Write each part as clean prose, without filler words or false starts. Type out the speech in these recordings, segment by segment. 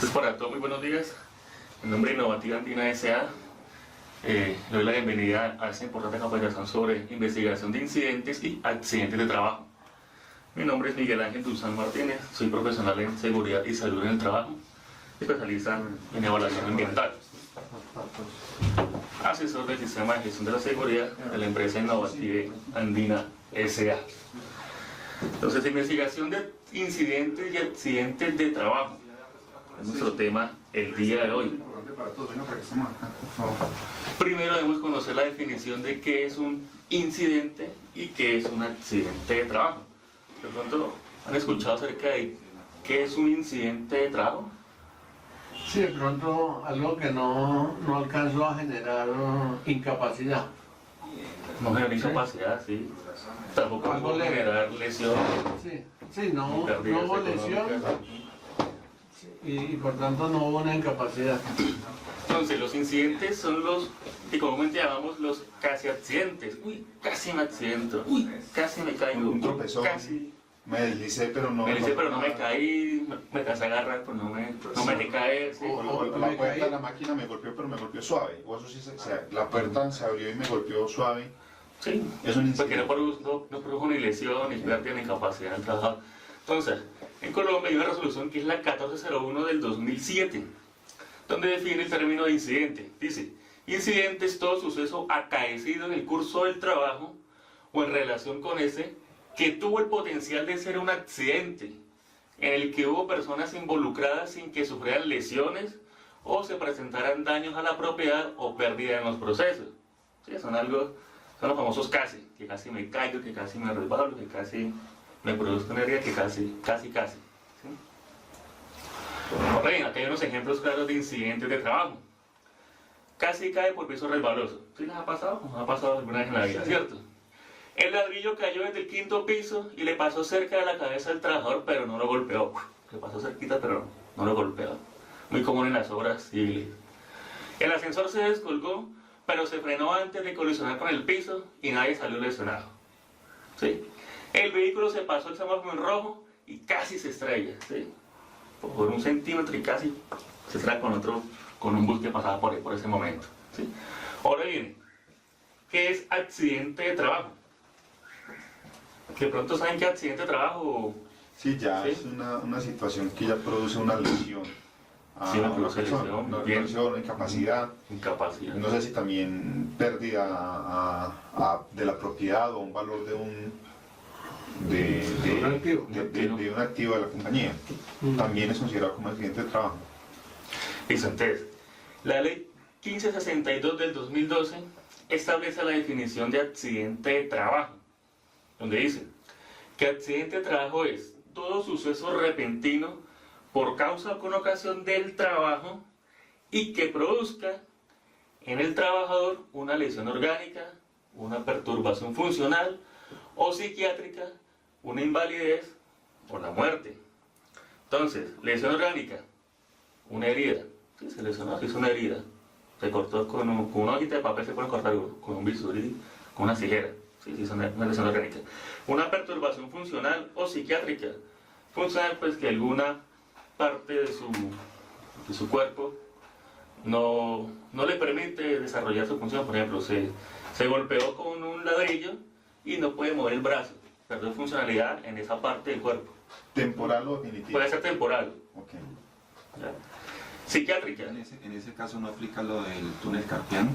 Entonces, para todos, muy buenos días. En nombre de Innovativa Andina S.A., le doy la bienvenida a esta importante capacitación sobre investigación de incidentes y accidentes de trabajo. Mi nombre es Miguel Ángel Duzán Martínez, soy profesional en seguridad y salud en el trabajo, especialista en evaluación ambiental, asesor del sistema de gestión de la seguridad de la empresa Innovativa Andina S.A. Entonces, investigación de incidentes y accidentes de trabajo es nuestro tema el día de hoy. Primero debemos conocer la definición de qué es un incidente y qué es un accidente de trabajo. De pronto, ¿han escuchado acerca de qué es un incidente de trabajo? Sí, de pronto algo que no alcanzó a generar incapacidad. No genera incapacidad, sí. Tampoco Algo puede leve. generar lesión. Sí, no hubo lesión y por tanto no hubo una incapacidad. Entonces, los incidentes son los que comúnmente llamamos los casi accidentes. Uy, casi me accidento. Uy, casi me caigo. Un tropezón. Casi. Me deslicé, pero no. Me dice, pero no me caí, me cansé de agarrar, pero no me dejé caer. ¿Sí? O la puerta de la máquina me golpeó, pero me golpeó suave. O eso sí, la puerta se abrió y me golpeó suave. Sí, Es un porque incidente. no produjo ni lesión, ni pérdida, ni incapacidad del trabajador. Entonces, en Colombia hay una resolución que es la 1401 del 2007, donde define el término de incidente. Dice, incidente es todo suceso acaecido en el curso del trabajo o en relación con ese que tuvo el potencial de ser un accidente, en el que hubo personas involucradas sin que sufrieran lesiones o se presentaran daños a la propiedad o pérdida en los procesos. Sí, son los famosos casi, que casi me caigo, que casi me resbalo, que casi me produzco una herida, que casi. ¿Sí? Ahora bien, aquí hay unos ejemplos claros de incidentes de trabajo. Casi cae por piso resbaloso. ¿Sí les ha pasado? Nos ha pasado alguna vez en la vida, ¿cierto? El ladrillo cayó desde el 5.º piso y le pasó cerca de la cabeza al trabajador, pero no lo golpeó. Le pasó cerquita, pero no lo golpeó. Muy común en las obras civiles. El ascensor se descolgó, pero se frenó antes de colisionar con el piso y nadie salió lesionado. ¿Sí? El vehículo se pasó el semáforo en rojo y casi se estrella. ¿Sí? Por 1 centímetro y casi se estrella con un bus que pasaba por ese momento. ¿Sí? Ahora bien, ¿qué es accidente de trabajo? Que pronto saben que accidente de trabajo. Sí, ya ¿Sí? es una situación que ya produce una lesión. Sí, una una persona, lesión, una bien. lesión, una incapacidad. Incapacidad. No sé si también pérdida de la propiedad o un valor de un activo de la compañía. También es considerado como accidente de trabajo. Listo, entonces, la ley 1562 del 2012 establece la definición de accidente de trabajo, donde dice que accidente de trabajo es todo suceso repentino por causa o con ocasión del trabajo y que produzca en el trabajador una lesión orgánica, una perturbación funcional o psiquiátrica, una invalidez o la muerte. Entonces, lesión orgánica, una herida. Sí, se lesionó, se hizo una herida. Se cortó con una hojita de papel, se puede cortar con un bisturí, con una tijera. Sí, sí, es una lesión orgánica. Una perturbación funcional o psiquiátrica. Funcional, pues que alguna parte de su cuerpo no le permite desarrollar su función. Por ejemplo, se golpeó con un ladrillo y no puede mover el brazo. Perdió funcionalidad en esa parte del cuerpo. ¿Temporal o definitivo? Puede ser temporal. Okay. ¿Ya? Psiquiátrica. En ese caso no aplica lo del túnel carpiano.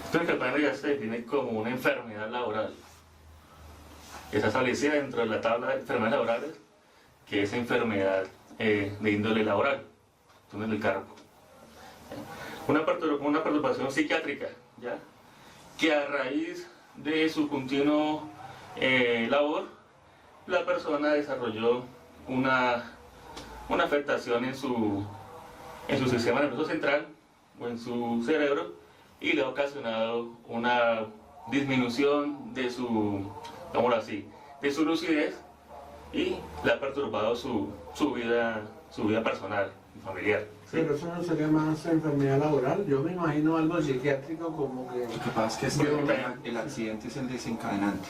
Esto que ya se define como una enfermedad laboral. Está establecida dentro de la tabla de enfermedades laborales, que es enfermedad de índole laboral, túnel del carpo. Una perturbación psiquiátrica, ¿ya? Que a raíz de su continuo labor, la persona desarrolló una afectación en su sistema nervioso central o en su cerebro y le ha ocasionado una disminución de de su lucidez y le ha perturbado su vida personal y familiar. ¿Sí? Pero eso no sería más enfermedad laboral. Yo me imagino algo psiquiátrico como que... Lo que pasa es que el accidente es el desencadenante.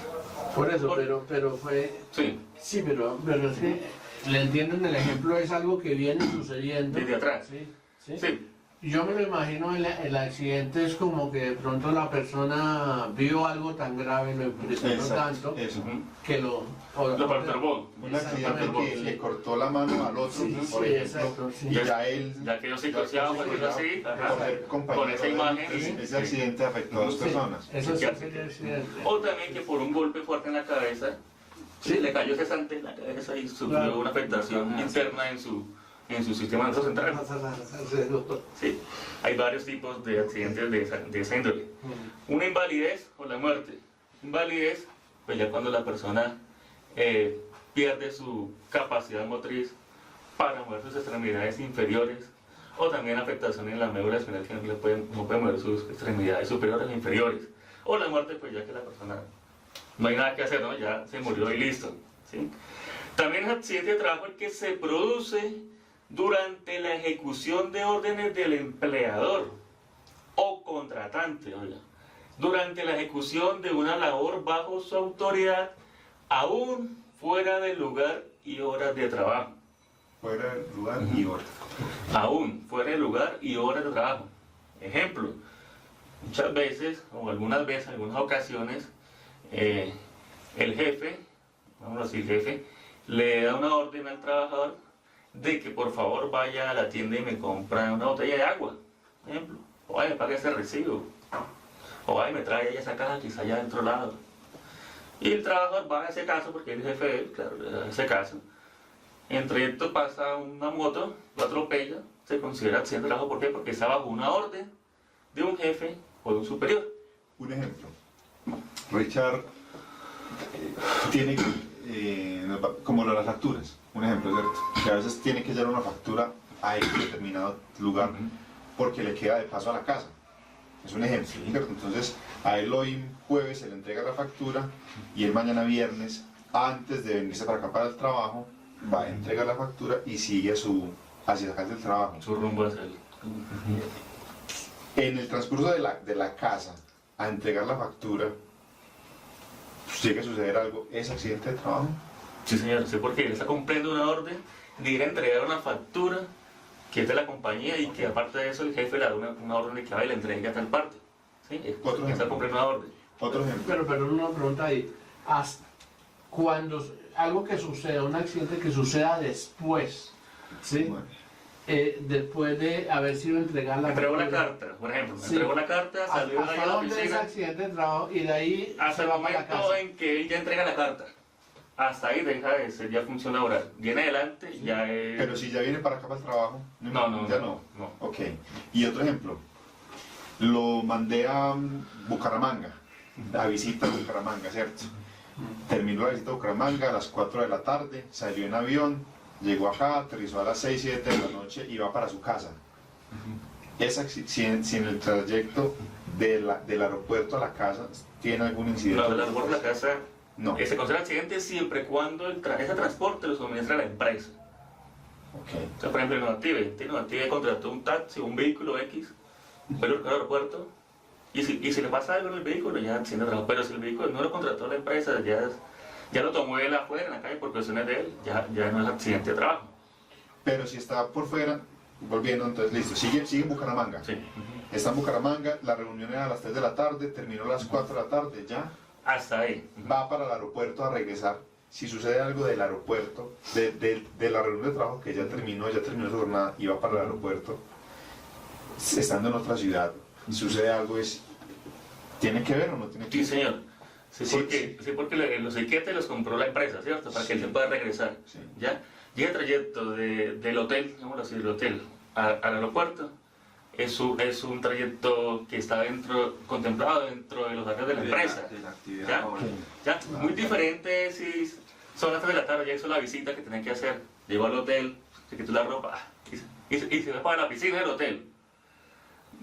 Por eso, pero fue... Sí. Sí, pero es que le entiendo en el ejemplo, es algo que viene sucediendo. Desde atrás. Sí, sí. Sí, Yo me lo imagino, el accidente es como que de pronto la persona vio algo tan grave, lo impresionó tanto, Eso. ujú. que lo perturbó. Un accidente Exactamente, que sí. le cortó la mano al otro, Sí, por sí, ejemplo, exacto, sí. y ya él, Ya quedó psicoseado, por decirlo así, ajá, por ser compañero con esa de él, imagen. ese sí. accidente afectó a dos Sí, personas. eso sí Sí. sería accidente. O también que por un golpe fuerte en la cabeza, Sí. le cayó cesante en la cabeza y sufrió Claro. una afectación interna en su sistema nervioso central. Sí, hay varios tipos de accidentes de esa índole. Una invalidez o la muerte. Invalidez, pues ya cuando la persona pierde su capacidad motriz para mover sus extremidades inferiores, o también afectación en la médula espinal que no puede mover sus extremidades superiores e inferiores. O la muerte, pues ya que la persona no hay nada que hacer, ¿no? Ya se murió y listo. ¿Sí? También es accidente de trabajo el que se produce durante la ejecución de órdenes del empleador o contratante, oiga, durante la ejecución de una labor bajo su autoridad, aún fuera del lugar y horas de trabajo. Fuera del lugar y hora. Aún fuera del lugar y horas de trabajo. Ejemplo, muchas veces, o algunas veces, algunas ocasiones, el jefe, vamos a decir jefe, le da una orden al trabajador de que por favor vaya a la tienda y me compra una botella de agua, ejemplo, o vaya, me pague ese recibo, o vaya, me trae esa caja quizá allá dentro lado. Y el trabajador va a ese caso, porque es el jefe de él, claro, a ese caso. Entre esto pasa una moto, lo atropella, se considera accidente de trabajo. ¿Por qué? Porque está bajo una orden de un jefe o de un superior. Un ejemplo. Richard tiene como lo de las facturas, un ejemplo, ¿cierto? Que a veces tiene que llevar una factura a X determinado lugar porque le queda de paso a la casa. Es un ejemplo, ¿cierto? Entonces a él hoy jueves se le entrega la factura y él mañana viernes, antes de venirse para acá para el trabajo, va a entregar la factura y sigue hacia la casa del trabajo. Su rumbo hacia el... En el transcurso de la casa a entregar la factura, pues, llega a suceder algo, ¿es accidente de trabajo? Sí, señor, sí, porque él está cumpliendo una orden de ir a entregar una factura que es de la compañía y que aparte de eso el jefe le da una orden de que vaya y le entregue a tal parte. ¿Sí? Otro Está ejemplo. cumpliendo una orden. Otro ejemplo. Pero una pregunta ahí. Cuando algo que suceda, un accidente que suceda después, ¿sí? Bueno, Después de haber sido entregada la Entregó la factura, carta, por ejemplo, Sí. entregó la carta, salió de ahí ¿hasta a la dónde es oficina, accidente de trabajo? Y de ahí hasta se el va para la momento casa. en que él ya entrega la carta. Hasta ahí deja de ser ya función laboral. Viene adelante, ya es... pero si ya viene para acá para el trabajo, ya no. Ok. Y otro ejemplo, lo mandé a Bucaramanga, a visita a Bucaramanga, ¿cierto? Terminó la visita a Bucaramanga a las 4 de la tarde, salió en avión, llegó acá, aterrizó a las 6, 7 de la noche y va para su casa. Si en el trayecto del aeropuerto a la casa tiene algún incidente. No, el árbol de la casa No. se considera accidente siempre y cuando ese transporte lo suministra la empresa. Ok. O sea, por ejemplo, Innovative contrató un taxi, un vehículo X, fue al aeropuerto, y si le pasa algo en el vehículo, ya accidente de trabajo. Pero si el vehículo no lo contrató la empresa, ya lo tomó él afuera, en la calle, por cuestiones de él, ya no es accidente de trabajo. Pero si está por fuera, volviendo, entonces listo, sigue en Bucaramanga. Sí. Está en Bucaramanga, la reunión era a las 3 de la tarde, terminó a las 4 de la tarde, ya Hasta ahí. va para el aeropuerto a regresar. Si sucede algo del aeropuerto, de la reunión de trabajo que ya terminó su jornada y va para el aeropuerto, estando en otra ciudad, sucede algo, ¿tiene que ver o no tiene que Sí, ver? señor. Sí, Sí, porque los etiquetes los compró la empresa, ¿cierto? Para que él se pueda regresar. Sí. ¿Ya? Llega el trayecto del hotel, vamos a decir, del hotel al aeropuerto. Es un trayecto que está contemplado dentro de los horarios de la empresa. De la actividad ¿Ya? laboral. ¿Ya? Muy diferente si son las 3 de la tarde, ya hizo la visita que tenía que hacer. Llegó al hotel, se quitó la ropa y se fue para la piscina del hotel.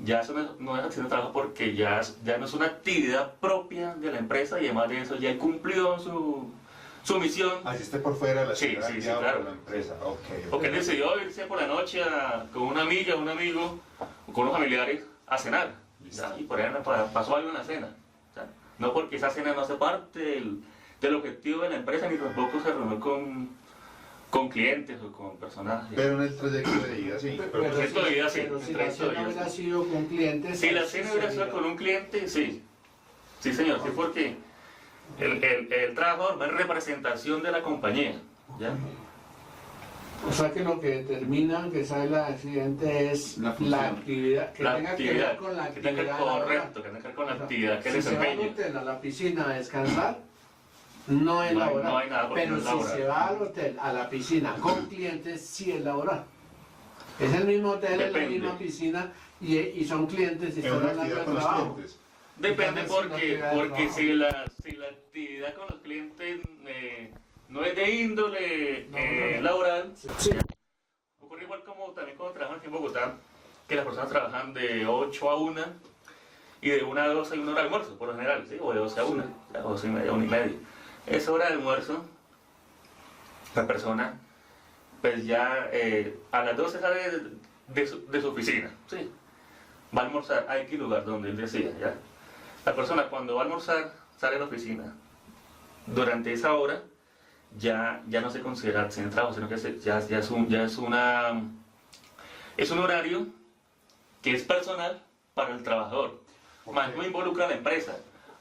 Ya eso no es accidente de trabajo porque ya no es una actividad propia de la empresa y además de eso ya él cumplió su misión. Así esté por fuera de la Sí, ciudad, sí, ya claro. por la empresa. Ok. Porque él decidió irse por la noche con una amiga, un amigo, o con unos familiares a cenar. ¿Ya? Y por ahí pasó algo en la cena. ¿Ya? No porque esa cena no hace parte del objetivo de la empresa, ni tampoco se reunió con clientes o con personas. Pero en el trayecto de ida, sí. Pero, Pero sí, todavía sí, pero si entre la esto y cena eso. hubiera sido con clientes... Si la ahí cena sí hubiera sido sería- con un cliente, sí. Sí, señor, sí, porque el trabajador va en representación de la compañía. ¿Ya? O sea que lo que determina que sale el accidente es La la, función. actividad, que La tenga que ver actividad, con la que tenga que ver, actividad laboral. correcto, que tenga que ver con la O sea, actividad que si se va al desempeñe. hotel, a la piscina a descansar, no es No hay- laboral. no hay nada porque pero no es si laboral. se va al hotel, a la piscina con clientes, sí es laboral. Es el mismo hotel, es la Depende. misma piscina y son clientes y es están una hablando actividad de con los trabajo. clientes. Depende Entonces, si la porque, actividad de porque trabajo. si la actividad con los clientes no es de índole No. laboral, Sí. ocurre igual como también cuando trabajan aquí en Bogotá, que las personas trabajan de 8 a 1 y de 1 a 12 hay una hora de almuerzo, por lo general, ¿sí? O de 12 a 1, o 12 y media, 1 y media. Esa hora de almuerzo, la persona, pues ya a las 12 sale de su oficina, ¿sí? Va a almorzar a X lugar donde él decía, ¿ya? La persona cuando va a almorzar sale de la oficina. Durante esa hora ya no se considera accidente de trabajo, sino que ya es un horario que es personal para el trabajador, más no involucra a la empresa,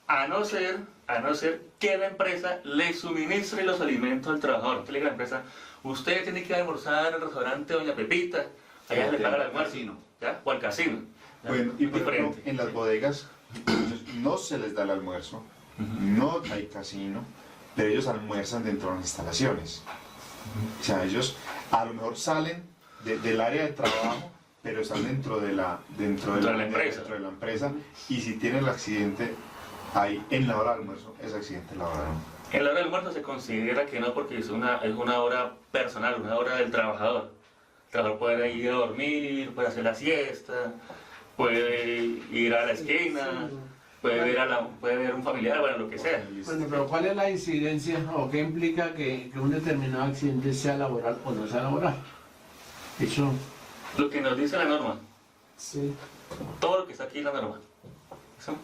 a no ser que la empresa le suministre los alimentos al trabajador. Que le diga a la empresa, usted tiene que almorzar en el restaurante Doña Pepita, allá se le paga el almuerzo, Casino. ¿ya? O al casino. ¿ya? Bueno, y Es por ejemplo, diferente. en las bodegas no se les da el almuerzo, no hay casino, pero ellos almuerzan dentro de las instalaciones. O sea, ellos a lo mejor salen del área de trabajo, pero están dentro de la empresa. dentro de la empresa, y si tienen el accidente ahí en la hora de almuerzo, es accidente laboral. En la hora del almuerzo se considera que no, porque es una hora personal, una hora del trabajador. El trabajador puede ir a dormir, puede hacer la siesta, puede ir a la esquina, puede ver a un familiar, bueno, lo que sea. Bueno, pero ¿cuál es la incidencia o qué implica que un determinado accidente sea laboral o no sea laboral? Eso, Lo que nos dice la norma, sí. todo lo que está aquí en la norma. Eso.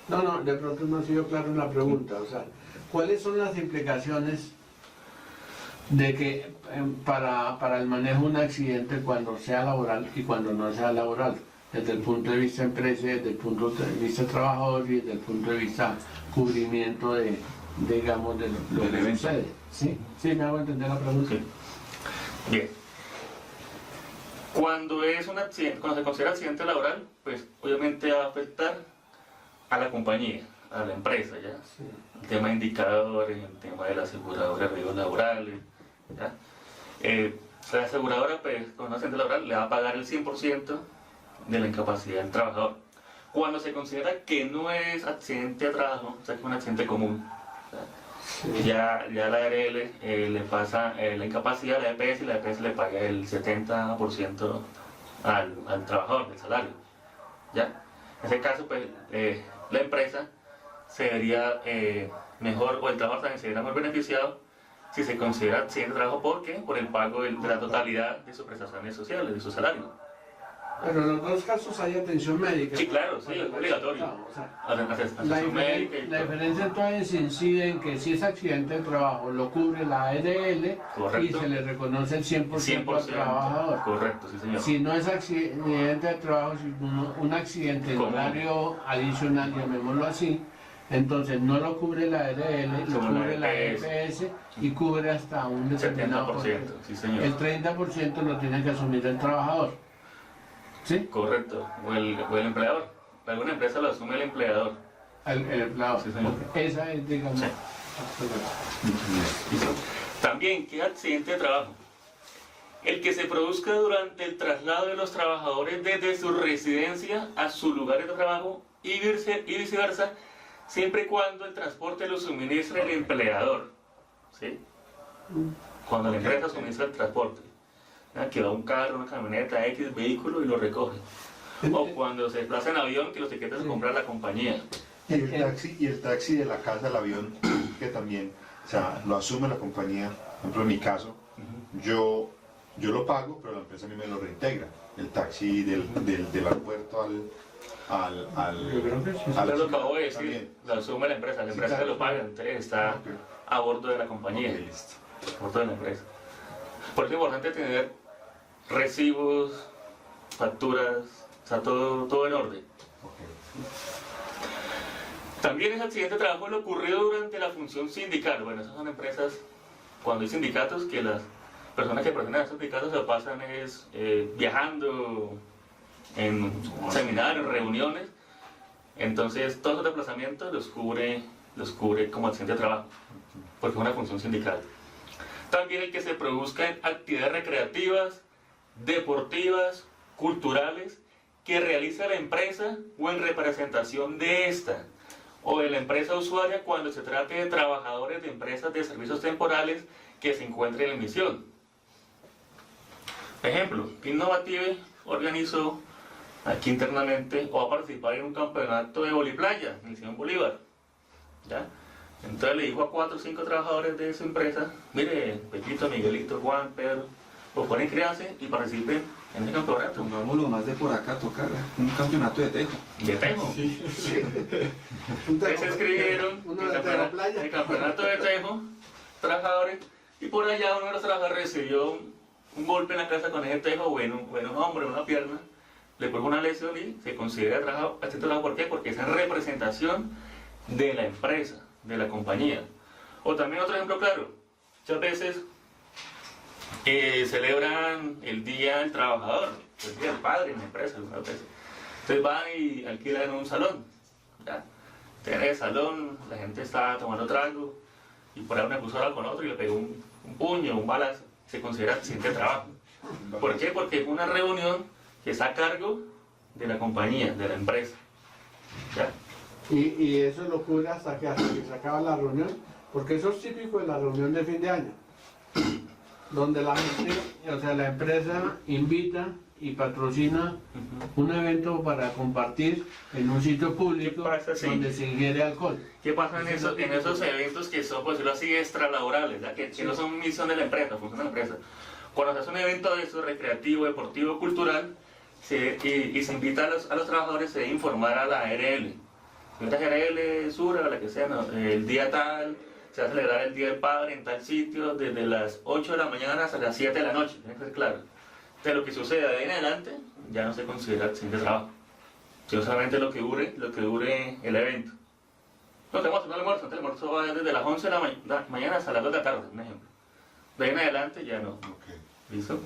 No, de pronto no ha sido claro en la pregunta. O sea, ¿cuáles son las implicaciones de que para el manejo de un accidente cuando sea laboral y cuando no sea laboral? Desde el punto de vista empresa, desde el punto de vista trabajador y desde el punto de vista cubrimiento de, digamos, de lo Del que evento. sucede. ¿Sí? Sí, me hago entender la pregunta. Sí. Bien. Cuando es un accidente, cuando se considera accidente laboral, pues obviamente va a afectar a la compañía, a la empresa, ¿ya? Sí. El tema de indicadores, el tema de la aseguradora de riesgos laborales, ¿ya? La aseguradora, pues, con un accidente laboral, le va a pagar el 100% de la incapacidad del trabajador. Cuando se considera que no es accidente de trabajo, o sea, que es un accidente común, ¿ya? Ya la ARL le pasa la incapacidad a la EPS y la EPS le paga el 70% al trabajador del salario, ¿ya? En ese caso, pues, la empresa se vería mejor, o el trabajador también se vería mejor beneficiado si se considera accidente de trabajo. ¿Por qué? Por el pago de la totalidad de sus prestaciones sociales, de su salario. Pero en los dos casos hay atención médica. Sí, claro, sí, Bueno, es obligatorio. o sea, La atención médica y la todo. diferencia entonces incide en que si es accidente de trabajo lo cubre la ARL y Correcto. se le reconoce el 100% al trabajador. Correcto, sí señor. Si no es accidente de trabajo, sino un accidente en Común. horario adicional, llamémoslo así, entonces no lo cubre la ARL, lo Como la cubre la EPS. EPS y cubre hasta un determinado 70%, sí señor. El 30% lo tiene que asumir el trabajador. ¿Sí? Correcto, o el empleador. Alguna empresa lo asume el empleador. El empleado. Sí, señor. Esa es, digamos. Sí. También, ¿qué accidente de trabajo? El que se produzca durante el traslado de los trabajadores desde su residencia a su lugar de trabajo y viceversa, siempre y cuando el transporte lo suministre el empleador. ¿Sí? Cuando la empresa suministra el transporte. Que va un carro, una camioneta, X vehículo y lo recoge. O cuando se desplaza en avión, que los tiquetes los compra la compañía. Y el taxi de la casa al avión, que también, o sea, lo asume la compañía. Por ejemplo, en mi caso, yo lo pago, pero la empresa a mí me lo reintegra. El taxi del aeropuerto Yo creo que sí. Pero lo acabo de decir, También. lo asume la empresa Sí, que claro. lo paga, entonces está Ok. a bordo de la compañía, Ok, listo. a bordo de la empresa. Por eso es importante tener recibos, facturas, o sea, todo en orden. También ese accidente de trabajo le ocurrió durante la función sindical. Bueno, esas son empresas, cuando hay sindicatos, que las personas que pertenecen a esos sindicatos se pasan viajando en seminarios, reuniones. Entonces, todos los desplazamientos los cubre como accidente de trabajo, porque es una función sindical. También el que se produzcan actividades recreativas, deportivas, culturales, que realiza la empresa o en representación de esta, o de la empresa usuaria cuando se trate de trabajadores de empresas de servicios temporales que se encuentren en misión. Ejemplo, Innovative organizó aquí internamente o va a participar en un campeonato de voliplaya en el Simón Bolívar. ¿Ya? Entonces le dijo a 4 o 5 trabajadores de su empresa, mire, Pepito, Miguelito, Juan, Pedro, pues pueden inscribirse y participen en el campeonato. Pongámoslo más de por acá, tocar un campeonato de tejo. ¿De tejo? Sí. Entonces se inscribieron Uno en de Tejo Playa. el campeonato de tejo, trabajadores, y por allá uno de los trabajadores recibió un golpe en la cabeza con ese tejo, bueno, un hombro, una pierna, le puso una lesión y se considera accidente de trabajo. ¿Por qué? Porque es en representación de la empresa, de la compañía. O también otro ejemplo claro, muchas veces celebran el Día del Trabajador, el Día del Padre en la empresa algunas veces. Entonces van y alquilan un salón. ¿Ya? En el salón la gente está tomando trago y por ahí una puso con otro y le pegó un puño, un balazo. Se considera accidente de trabajo. ¿Por qué? Porque es una reunión que está a cargo de la compañía, de la empresa. ¿Ya? Y eso lo cubre hasta que se acaba la reunión, porque eso es típico de la reunión de fin de año, donde la gente, o sea, la empresa invita y patrocina un evento para compartir en un sitio público ¿Qué pasa? Sí. donde se ingiere alcohol. ¿Qué pasa en esos eventos que son, por decirlo así, extralaborales, ¿ya? Que no son misión de la empresa, función de la empresa? Cuando se hace un evento de eso, recreativo, deportivo, cultural, y se invita a los trabajadores, se debe informar a la ARL. La ARL, Sura, la que sea, ¿no? El día tal, se va a celebrar el Día del Padre en tal sitio, desde las 8 de la mañana hasta las 7 de la noche, tiene que ser claro. Entonces lo que sucede de ahí en adelante ya no se considera accidente de trabajo, sino solamente lo que dure el evento. No tenemos el almuerzo va desde las 11 de la mañana hasta las 2 de la tarde, un ejemplo. De ahí en adelante ya no. ¿Listo?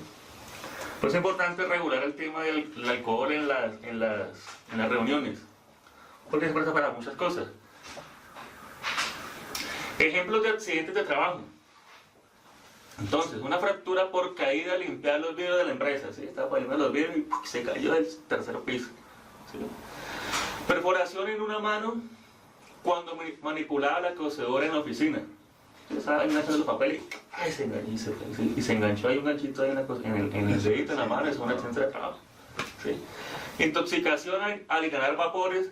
Pues es importante regular el tema del alcohol en las reuniones, porque se presta para muchas cosas. Ejemplos de accidentes de trabajo. Entonces, una fractura por caída al limpiar los vidrios de la empresa. ¿Sí? Estaba poniendo los vidrios y se cayó del tercer piso. ¿Sí? Perforación en una mano cuando manipulaba la cocedora en la oficina. Estaba enganchando los papeles y se enganchó ahí un ganchito ahí en el dedito, en la mano. Es un accidente de trabajo. ¿Sí? Intoxicación al inhalar vapores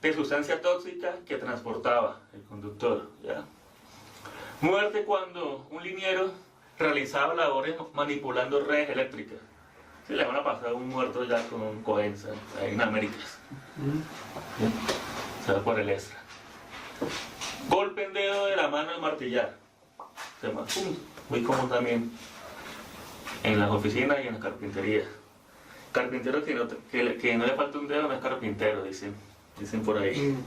de sustancia tóxica que transportaba el conductor. ¿Ya? Muerte cuando un liniero realizaba labores manipulando redes eléctricas. Sí, le van a pasar un muerto ya con Coenza, ahí en Américas. Se va por el extra. Golpe en dedo de la mano al martillar. Muy común también en las oficinas y en las carpinterías. Carpintero que no le falta un dedo no es carpintero, dicen por ahí.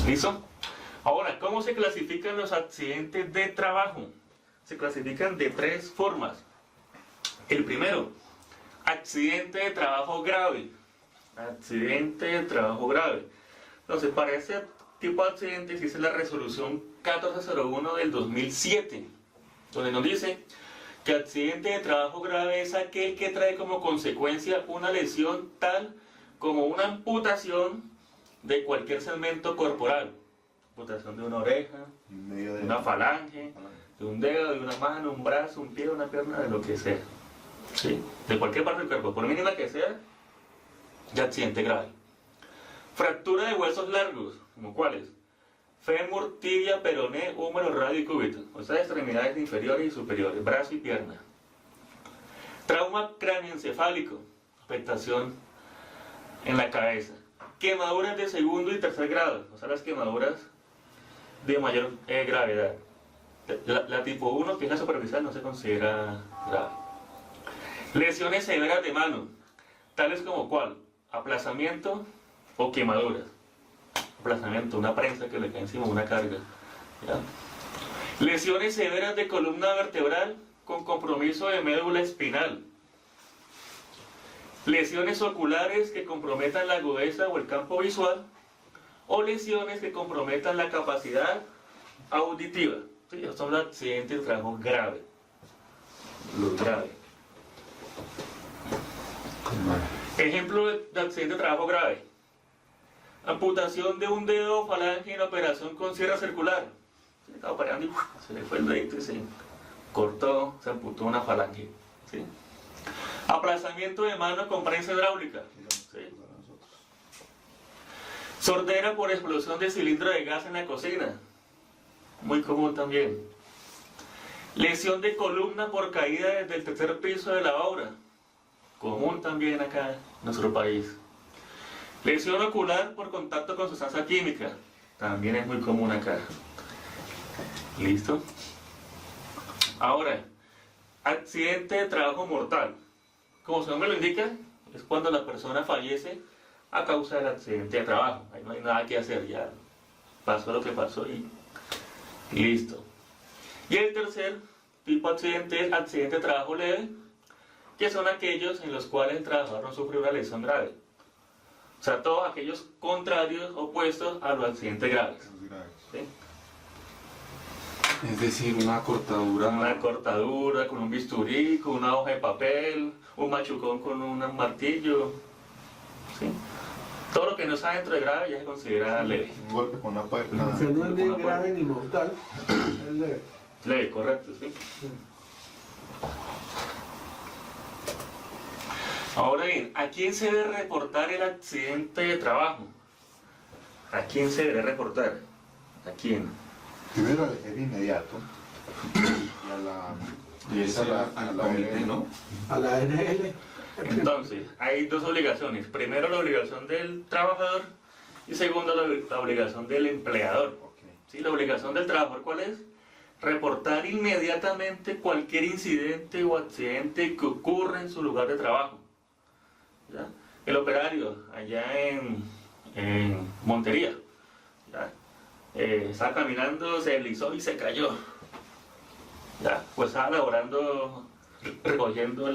¿Listo? Ahora, ¿cómo se clasifican los accidentes de trabajo? Se clasifican de 3 formas. El primero, accidente de trabajo grave. Accidente de trabajo grave. Entonces, para ese tipo de accidentes existe la resolución 1401 del 2007, donde nos dice que accidente de trabajo grave es aquel que trae como consecuencia una lesión tal como una amputación de cualquier segmento corporal. Amputación de una oreja, de una falange, de un dedo, de una mano, un brazo, un pie, una pierna, de lo que sea. ¿Sí? De cualquier parte del cuerpo, por mínima que sea, de accidente grave. Fractura de huesos largos, ¿como cuáles? Fémur, tibia, peroné, húmero, radio y cúbito. O sea, extremidades inferiores y superiores, brazo y pierna. Trauma cráneoencefálico, afectación en la cabeza. Quemaduras de segundo y tercer grado, o sea, las quemaduras de mayor gravedad. La tipo 1, que es la superficial, no se considera grave. Lesiones severas de mano, tales como ¿cuál? Aplazamiento o quemaduras. Aplazamiento, una prensa que le cae encima, una carga. ¿Ya? Lesiones severas de columna vertebral con compromiso de médula espinal. Lesiones oculares que comprometan la agudeza o el campo visual, o lesiones que comprometan la capacidad auditiva. Sí, estos son los accidentes de trabajo graves. Los graves. Ejemplo de accidente de trabajo grave. Amputación de un dedo o falange en operación con sierra circular. Se estaba operando y se le fue el dedito y se cortó, se amputó una falange. ¿Sí? Aplazamiento de mano con prensa hidráulica. ¿Sí? Sordera por explosión de cilindro de gas en la cocina. Muy común también. Lesión de columna por caída desde el tercer piso de la obra. Común también acá en nuestro país. Lesión ocular por contacto con sustancia química. También es muy común acá. ¿Listo? Ahora, accidente de trabajo mortal. Como su nombre lo indica, es cuando la persona fallece a causa del accidente de trabajo. Ahí no hay nada que hacer, ya pasó lo que pasó y listo. Y el tercer tipo de accidente es accidente de trabajo leve, que son aquellos en los cuales el trabajador no sufre una lesión grave. O sea, todos aquellos contrarios, opuestos a los accidentes graves. ¿Sí? Es decir, una cortadura. Una cortadura con un bisturí, con una hoja de papel, un machucón con un martillo. ¿Sí? Todo lo que no está dentro de grave ya se considera leve. Un golpe con una puerta. Que no es ni grave ni mortal, es leve. Leve, correcto, ¿sí? Ahora bien, ¿a quién se debe reportar el accidente de trabajo? ¿A quién se debe reportar? ¿A quién? Primero al jefe inmediato y a la... Y es al comité, ¿no? A la ARL. Entonces, hay dos obligaciones. Primero, la obligación del trabajador y segundo, la obligación del empleador. ¿Sí? La obligación del trabajador, ¿cuál es? Reportar inmediatamente cualquier incidente o accidente que ocurra en su lugar de trabajo. ¿Ya? El operario, allá en Montería, ¿ya? Estaba caminando, se deslizó y se cayó. ¿Ya? Pues estaba laborando, recogiendo el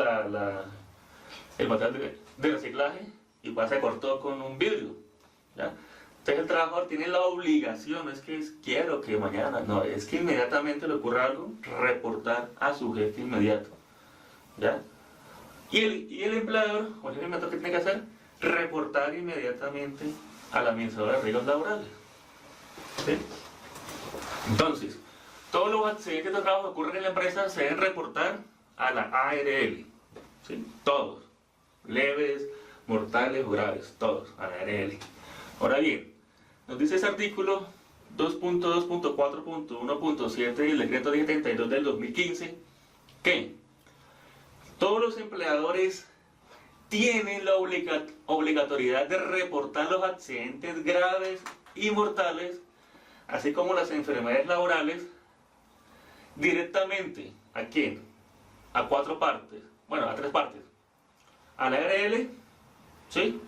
material de reciclaje y pues se cortó con un vidrio. ¿Ya? Entonces el trabajador tiene la obligación, no es que quiero que mañana, no, es que inmediatamente le ocurra algo, reportar a su jefe inmediato. ¿Ya? Y el empleador, o el jefe inmediato, ¿qué tiene que hacer? Reportar inmediatamente a la administradora de riesgos laborales. ¿Sí? Entonces, todos los accidentes de trabajo que ocurren en la empresa se deben reportar a la ARL. ¿Sí? Todos. Leves, mortales o graves. Todos a la ARL. Ahora bien, nos dice ese artículo 2.2.4.1.7 del decreto 1072 del 2015 que todos los empleadores tienen la obligatoriedad de reportar los accidentes graves y mortales, así como las enfermedades laborales, directamente. ¿A quién? A cuatro partes. Bueno, a tres partes. A la ARL, ¿sí?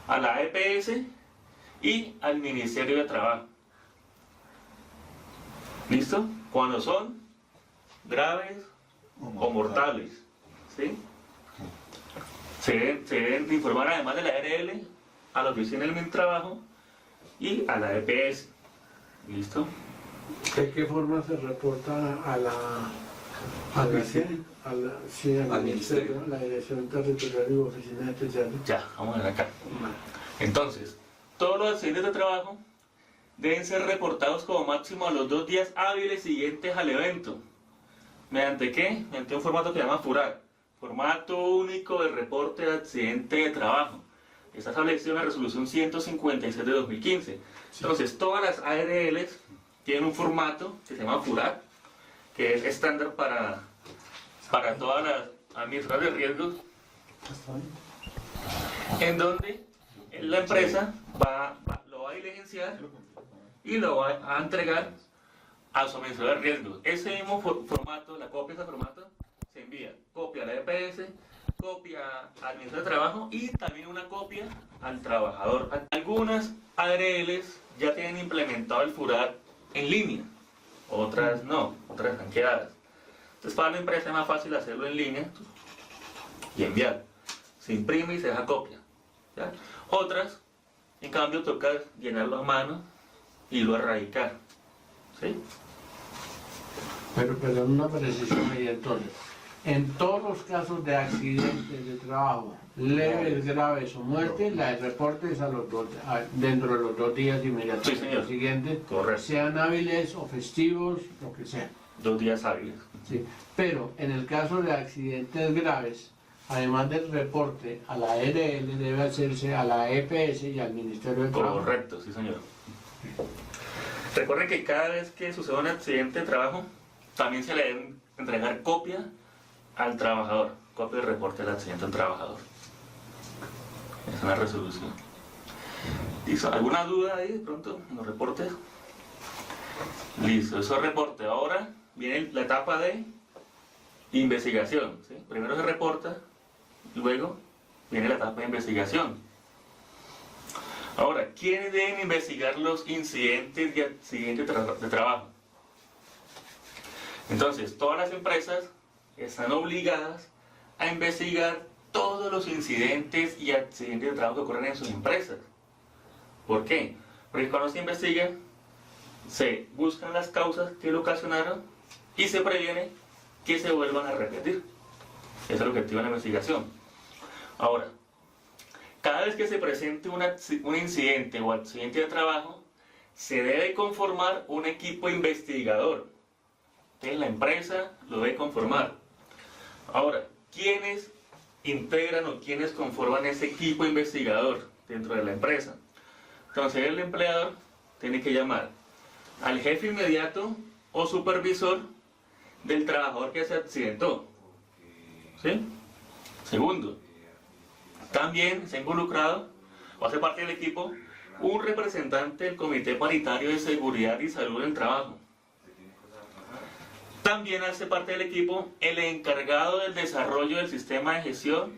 A la EPS y al Ministerio de Trabajo. ¿Listo? Cuando son graves o mortales. ¿Sí? Se deben informar además de la ARL a la Oficina del Mintrabajo y a la EPS. ¿Listo? ¿De qué forma se reporta a la Al ministerio. la Dirección Territorial y Oficinas Especiales? Ya, vamos a ver acá. Entonces, todos los accidentes de trabajo deben ser reportados como máximo a los 2 días hábiles siguientes al evento. ¿Mediante qué? Mediante un formato que se llama FURAC. Formato único de reporte de accidente de trabajo. Está establecido en la resolución 156 de 2015. Entonces, todas las ARLs tienen un formato que se llama FURAC, que es estándar para todas las administradoras de riesgos, en donde la empresa lo va a diligenciar y lo va a entregar a su administrador de riesgos. Ese mismo formato, la copia de ese formato, se envía copia a la EPS, copia al administrador de trabajo y también una copia al trabajador. Algunas ARLs ya tienen implementado el FURAT en línea, otras no, otras están quedadas. Entonces para la empresa es más fácil hacerlo en línea y enviar. Se imprime y se deja copia, ¿ya? Otras, en cambio, toca llenarlo a mano y lo erradicar, ¿sí? Pero una precisión ahí entonces. En todos los casos de accidentes de trabajo, leves, graves o muerte, el reporte es dentro de los 2 días inmediatos. Sí, señor. Siguientes, Correcto. sean hábiles o festivos, lo que sea. 2 días hábiles. Sí. Pero en el caso de accidentes graves, además del reporte a la ARL, debe hacerse a la EPS y al Ministerio de Trabajo. Correcto, sí señor. Recuerden que cada vez que sucede un accidente de trabajo, también se le debe entregar copia al trabajador, copia del reporte del accidente al trabajador. Es una resolución. ¿Listo? ¿Alguna duda ahí de pronto en los reportes? Listo, eso es reporte. Ahora viene la etapa de investigación, ¿sí? Primero se reporta, luego viene la etapa de investigación. Ahora, ¿quiénes deben investigar los incidentes y accidentes de trabajo? Entonces, todas las empresas están obligadas a investigar todos los incidentes y accidentes de trabajo que ocurren en sus empresas. ¿Por qué? Porque cuando se investiga, se buscan las causas que lo ocasionaron y se previene que se vuelvan a repetir. Ese es el objetivo de la investigación. Ahora, cada vez que se presente un incidente o accidente de trabajo, se debe conformar un equipo investigador. Entonces, la empresa lo debe conformar. Ahora, ¿quiénes integran o quiénes conforman ese equipo investigador dentro de la empresa? Entonces, el empleador tiene que llamar al jefe inmediato o supervisor del trabajador que se accidentó. ¿Sí? Segundo, también se ha involucrado o hace parte del equipo un representante del Comité Paritario de Seguridad y Salud del Trabajo. También hace parte del equipo el encargado del desarrollo del sistema de gestión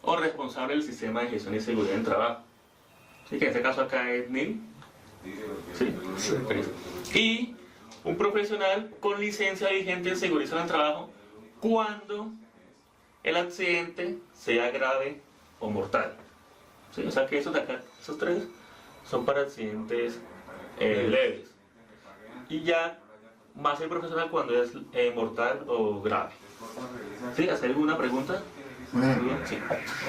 o responsable del sistema de gestión y seguridad del trabajo. ¿Sí? Que en este caso acá es NIL. ¿Sí? Y un profesional con licencia vigente en seguridad del trabajo cuando el accidente sea grave o mortal. ¿Sí? O sea que esos de acá, esos 3 son para accidentes leves. Y ya más el profesional cuando es mortal o grave. ¿Sí? ¿Hacer alguna pregunta? Un ejemplo, Sí.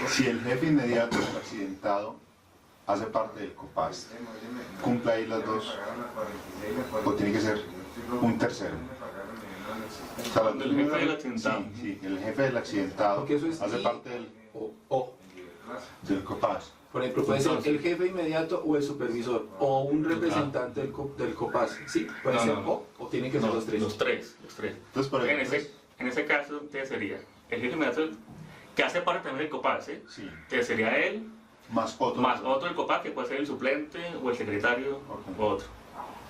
si el jefe inmediato accidentado hace parte del COPAS, ¿cumple ahí las 2? ¿O tiene que ser un tercero? O sea, las El dos jefe primeras- del accidentado. Sí, el jefe del accidentado Porque eso es hace I parte del COPAS. Por ejemplo, puede ser el jefe inmediato o el supervisor o un representante del COPAS. ¿Sí? Puede No, ser no. o tiene que ser No, los 3. Los tres. Entonces, por En ejemplo, ese caso, entonces sería el jefe inmediato que hace parte también del COPAS, ¿sí? sí, Entonces sería él, más otro. más otro del COPAS, que puede ser el suplente o el secretario o otro.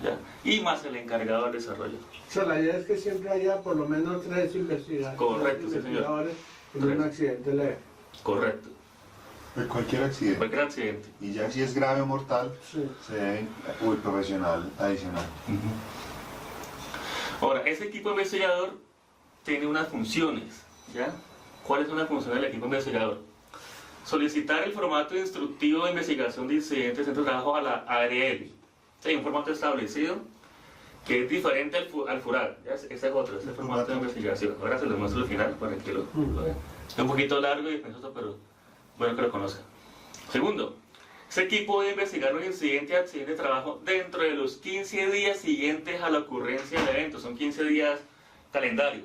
¿Ya? Y más el encargado del desarrollo. O sea, la idea es que siempre haya por lo menos 3 investigadores, Correcto, sí, señor. investigadores en un Correcto. accidente leve. Correcto. De cualquier accidente. Cualquier accidente. Y ya si es grave o mortal, Sí. se debe el profesional adicional. Ahora, ese equipo investigador tiene unas funciones, ¿ya? ¿Cuáles son las funciones del equipo investigador? Solicitar el formato instructivo de investigación de incidentes en trabajo a la ARL. Hay un formato establecido que es diferente al FURAT. ¿Ya? Ese es otro, ese es el formato de investigación. Ahora se lo muestro al final para que lo vean. Es un poquito largo y penoso, pero bueno que lo conozcan. Segundo, ese equipo debe investigar un incidente o accidente de trabajo dentro de los 15 días siguientes a la ocurrencia del evento. Son 15 días calendario.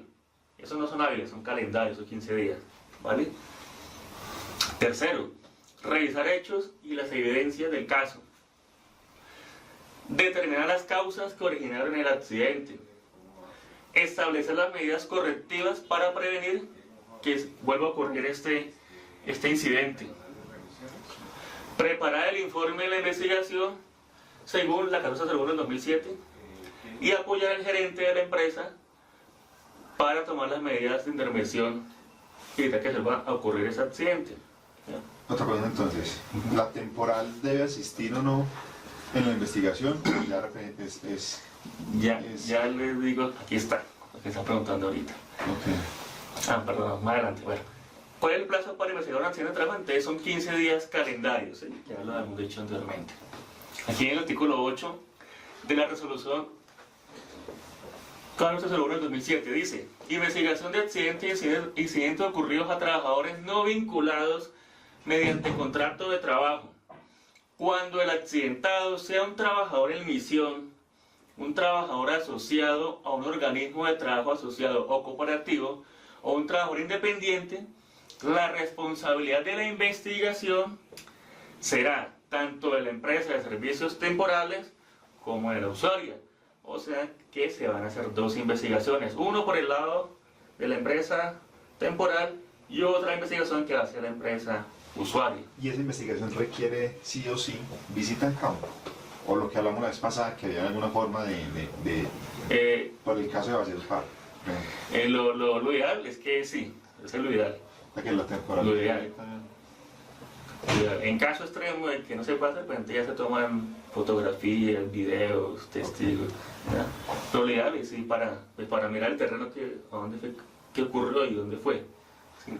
Esos no son hábiles, son calendarios, esos 15 días. ¿Vale? Tercero, revisar hechos y las evidencias del caso. Determinar las causas que originaron el accidente. Establecer las medidas correctivas para prevenir que vuelva a ocurrir este incidente. Preparar el informe de la investigación según la 1401 del 2007 y apoyar al gerente de la empresa para tomar las medidas de intervención y evitar que se vuelva a ocurrir ese accidente. ¿Ya? Otra pregunta entonces, ¿la temporal debe asistir o no en la investigación? Ya les digo, aquí está, lo que están preguntando ahorita. Ok. Perdón, más adelante. Bueno, ¿cuál es el plazo para investigar un accidente de trabajo? Entonces son 15 días calendarios, ¿sí? Ya lo hemos dicho anteriormente. Aquí en el artículo 8 de la resolución 1401 del 2007 dice: investigación de accidentes y incidentes ocurridos a trabajadores no vinculados mediante contrato de trabajo. Cuando el accidentado sea un trabajador en misión, un trabajador asociado a un organismo de trabajo asociado o cooperativo, o un trabajador independiente, la responsabilidad de la investigación será tanto de la empresa de servicios temporales como de la usuaria. O sea que se van a hacer dos investigaciones, uno por el lado de la empresa temporal y otra investigación que va a hacer la empresa usuaria. ¿Y esa investigación requiere sí o sí visita en campo? O lo que hablamos la vez pasada, que había alguna forma por el caso de Valledupar. Lo ideal es que sí, ese es lo ideal. Que la temporal. Lo ideal. En caso extremo de que no se pueda hacer, pues entonces ya se toman fotografías, videos, testigos. ¿Ya? Lo ideal es sí, para mirar el terreno a dónde fue, qué ocurrió y dónde fue. ¿Sí?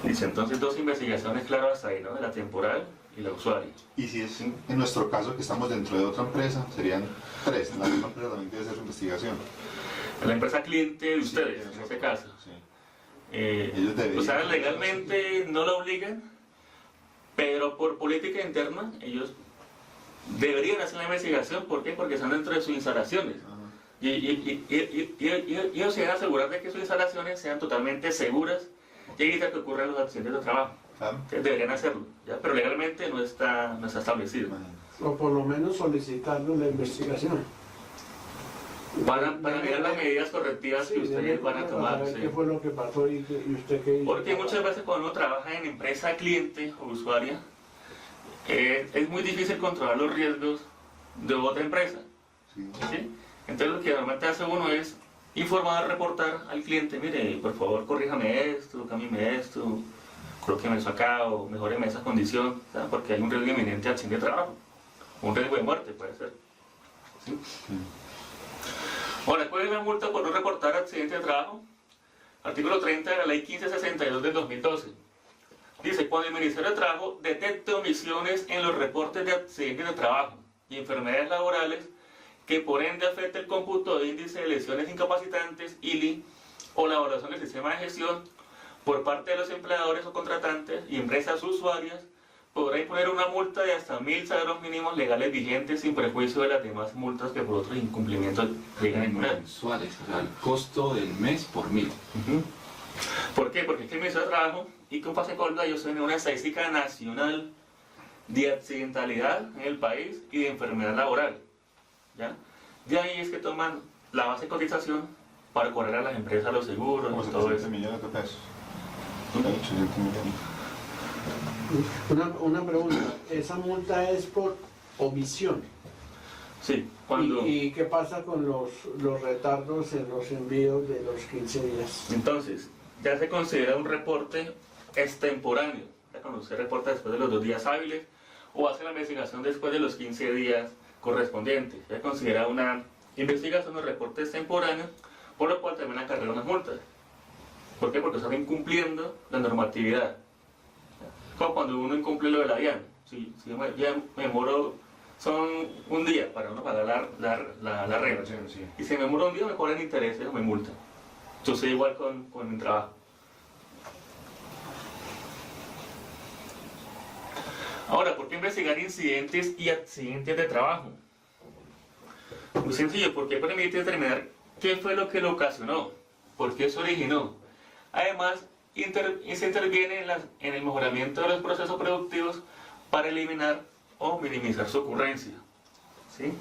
Dice entonces dos investigaciones claras ahí, ¿no? De la temporal y la usuaria. Y si es en nuestro caso que estamos dentro de otra empresa, serían tres. La misma empresa también debe hacer su investigación. La empresa cliente de ustedes, en este caso. Sí. Ellos deberían, o sea, legalmente no lo obligan, pero por política interna ellos deberían hacer la investigación. ¿Por qué? Porque están dentro de sus instalaciones. Y ellos se deben asegurar de que sus instalaciones sean totalmente seguras y evitar que ocurran los accidentes de trabajo. Entonces deberían hacerlo, ¿ya? Pero legalmente no está establecido. O por lo menos solicitarle la investigación. Para mirar las medidas correctivas que ustedes van a tomar. Sí. ¿Qué fue lo que pasó y usted qué hizo? Porque muchas veces cuando uno trabaja en empresa cliente o usuaria, es muy difícil controlar los riesgos de otra empresa. ¿Sí? Entonces lo que normalmente hace uno es informar, reportar al cliente: mire, por favor corríjame esto, cámbiame esto, colóqueme eso acá o mejóreme esa condición, ¿sabes? Porque hay un riesgo inminente de accidente de trabajo, un riesgo de muerte puede ser. ¿Sí? Ahora, ¿cuál es la multa por no reportar accidente de trabajo? Artículo 30 de la Ley 1562 del 2012. Dice: cuando el Ministerio de Trabajo detecte omisiones en los reportes de accidentes de trabajo y enfermedades laborales que por ende afecte el cómputo de índice de lesiones incapacitantes, ILI, o la evaluación del sistema de gestión por parte de los empleadores o contratantes y empresas usuarias, podrá imponer una multa de hasta 1.000 salarios mínimos legales vigentes sin perjuicio de las demás multas que por otros incumplimientos llegan a imponer. Mensuales, o sea, el costo del mes por 1.000. ¿Por qué? Porque es que el Ministerio de Trabajo y con Fasecolda ellos tienen una estadística nacional de accidentalidad en el país y de enfermedad laboral. ¿Ya? De ahí es que toman la base de cotización para cobrar a las empresas los seguros y todo eso. 700 millones de pesos. 800 millones. Una pregunta, ¿esa multa es por omisión? Sí, cuando... ¿Y qué pasa con los retardos en los envíos de los 15 días? Entonces, ya se considera un reporte extemporáneo. Ya cuando se reporta después de los 2 días hábiles o hace la investigación después de los 15 días correspondientes. Se considera una investigación o reporte extemporáneo, por lo cual también acarrea unas multas. ¿Por qué? Porque están incumpliendo la normatividad. Como cuando uno incumple lo de la DIAN. Si ya me demoro, son un día para uno pagar la renta. Sí. Y si me demoro un día, me cobran intereses o me multan. Entonces igual con el trabajo. Ahora, ¿por qué investigar incidentes y accidentes de trabajo? Muy sencillo, porque permite determinar qué fue lo que lo ocasionó, por qué se originó. Además, se interviene en el mejoramiento de los procesos productivos para eliminar o minimizar su ocurrencia. ¿Sí?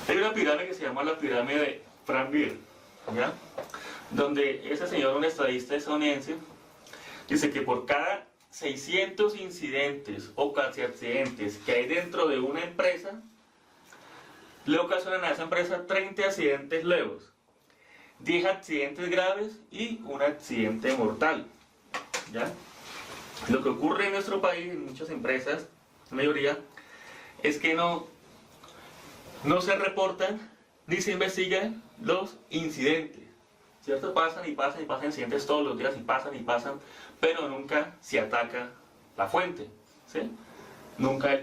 Hay una pirámide que se llama la pirámide de Frank Beer, ¿ya? Donde ese señor, un estadista estadounidense, dice que por cada 600 incidentes o casi accidentes que hay dentro de una empresa, le ocasionan a esa empresa 30 accidentes leves, 10 accidentes graves y un accidente mortal. ¿Ya? Lo que ocurre en nuestro país, en muchas empresas, la mayoría, es que no se reportan ni se investigan los incidentes. ¿Cierto? Pasan y pasan y pasan incidentes todos los días y pasan, pero nunca se ataca la fuente. ¿Sí? Nunca hay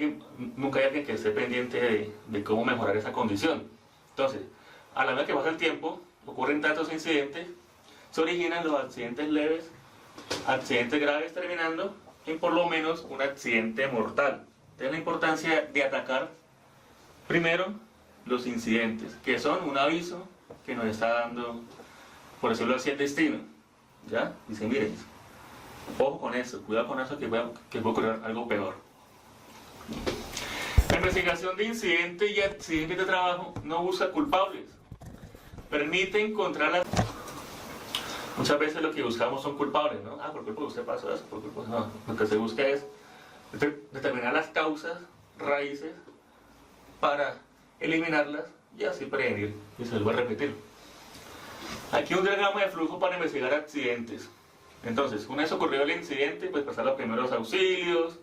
alguien que esté pendiente de cómo mejorar esa condición. Entonces, a la vez que pasa el tiempo, ocurren tantos incidentes, se originan los accidentes leves, accidentes graves, terminando en por lo menos un accidente mortal. Entonces, la importancia de atacar primero los incidentes, que son un aviso que nos está dando, por decirlo así, el destino. ¿Ya? Dice, miren, ojo con eso, cuidado con eso, que puede ocurrir algo peor. La investigación de incidentes y accidentes de trabajo no busca culpables, permite encontrar las... Muchas veces lo que buscamos son culpables, ¿no? Por culpa de usted pasó eso, por culpa... No, lo que se busca es determinar las causas, raíces, para eliminarlas y así prevenir, y se lo voy a repetir. Aquí un diagrama de flujo para investigar accidentes. Entonces, una vez ocurrido el incidente, pues pasar los primeros auxilios,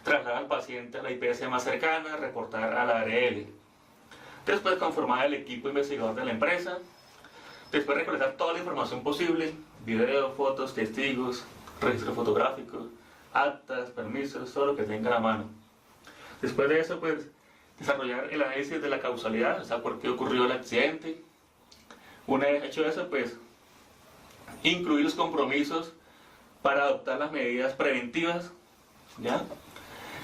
trasladar al paciente a la IPS más cercana, reportar a la ARL. Después conformar el equipo investigador de la empresa. Después recolectar toda la información posible, video, fotos, testigos, registro fotográfico, actas, permisos, todo lo que tenga a la mano. Después de eso, pues, desarrollar el análisis de la causalidad, o sea, por qué ocurrió el accidente. Una vez hecho eso, pues, incluir los compromisos para adoptar las medidas preventivas, ¿ya?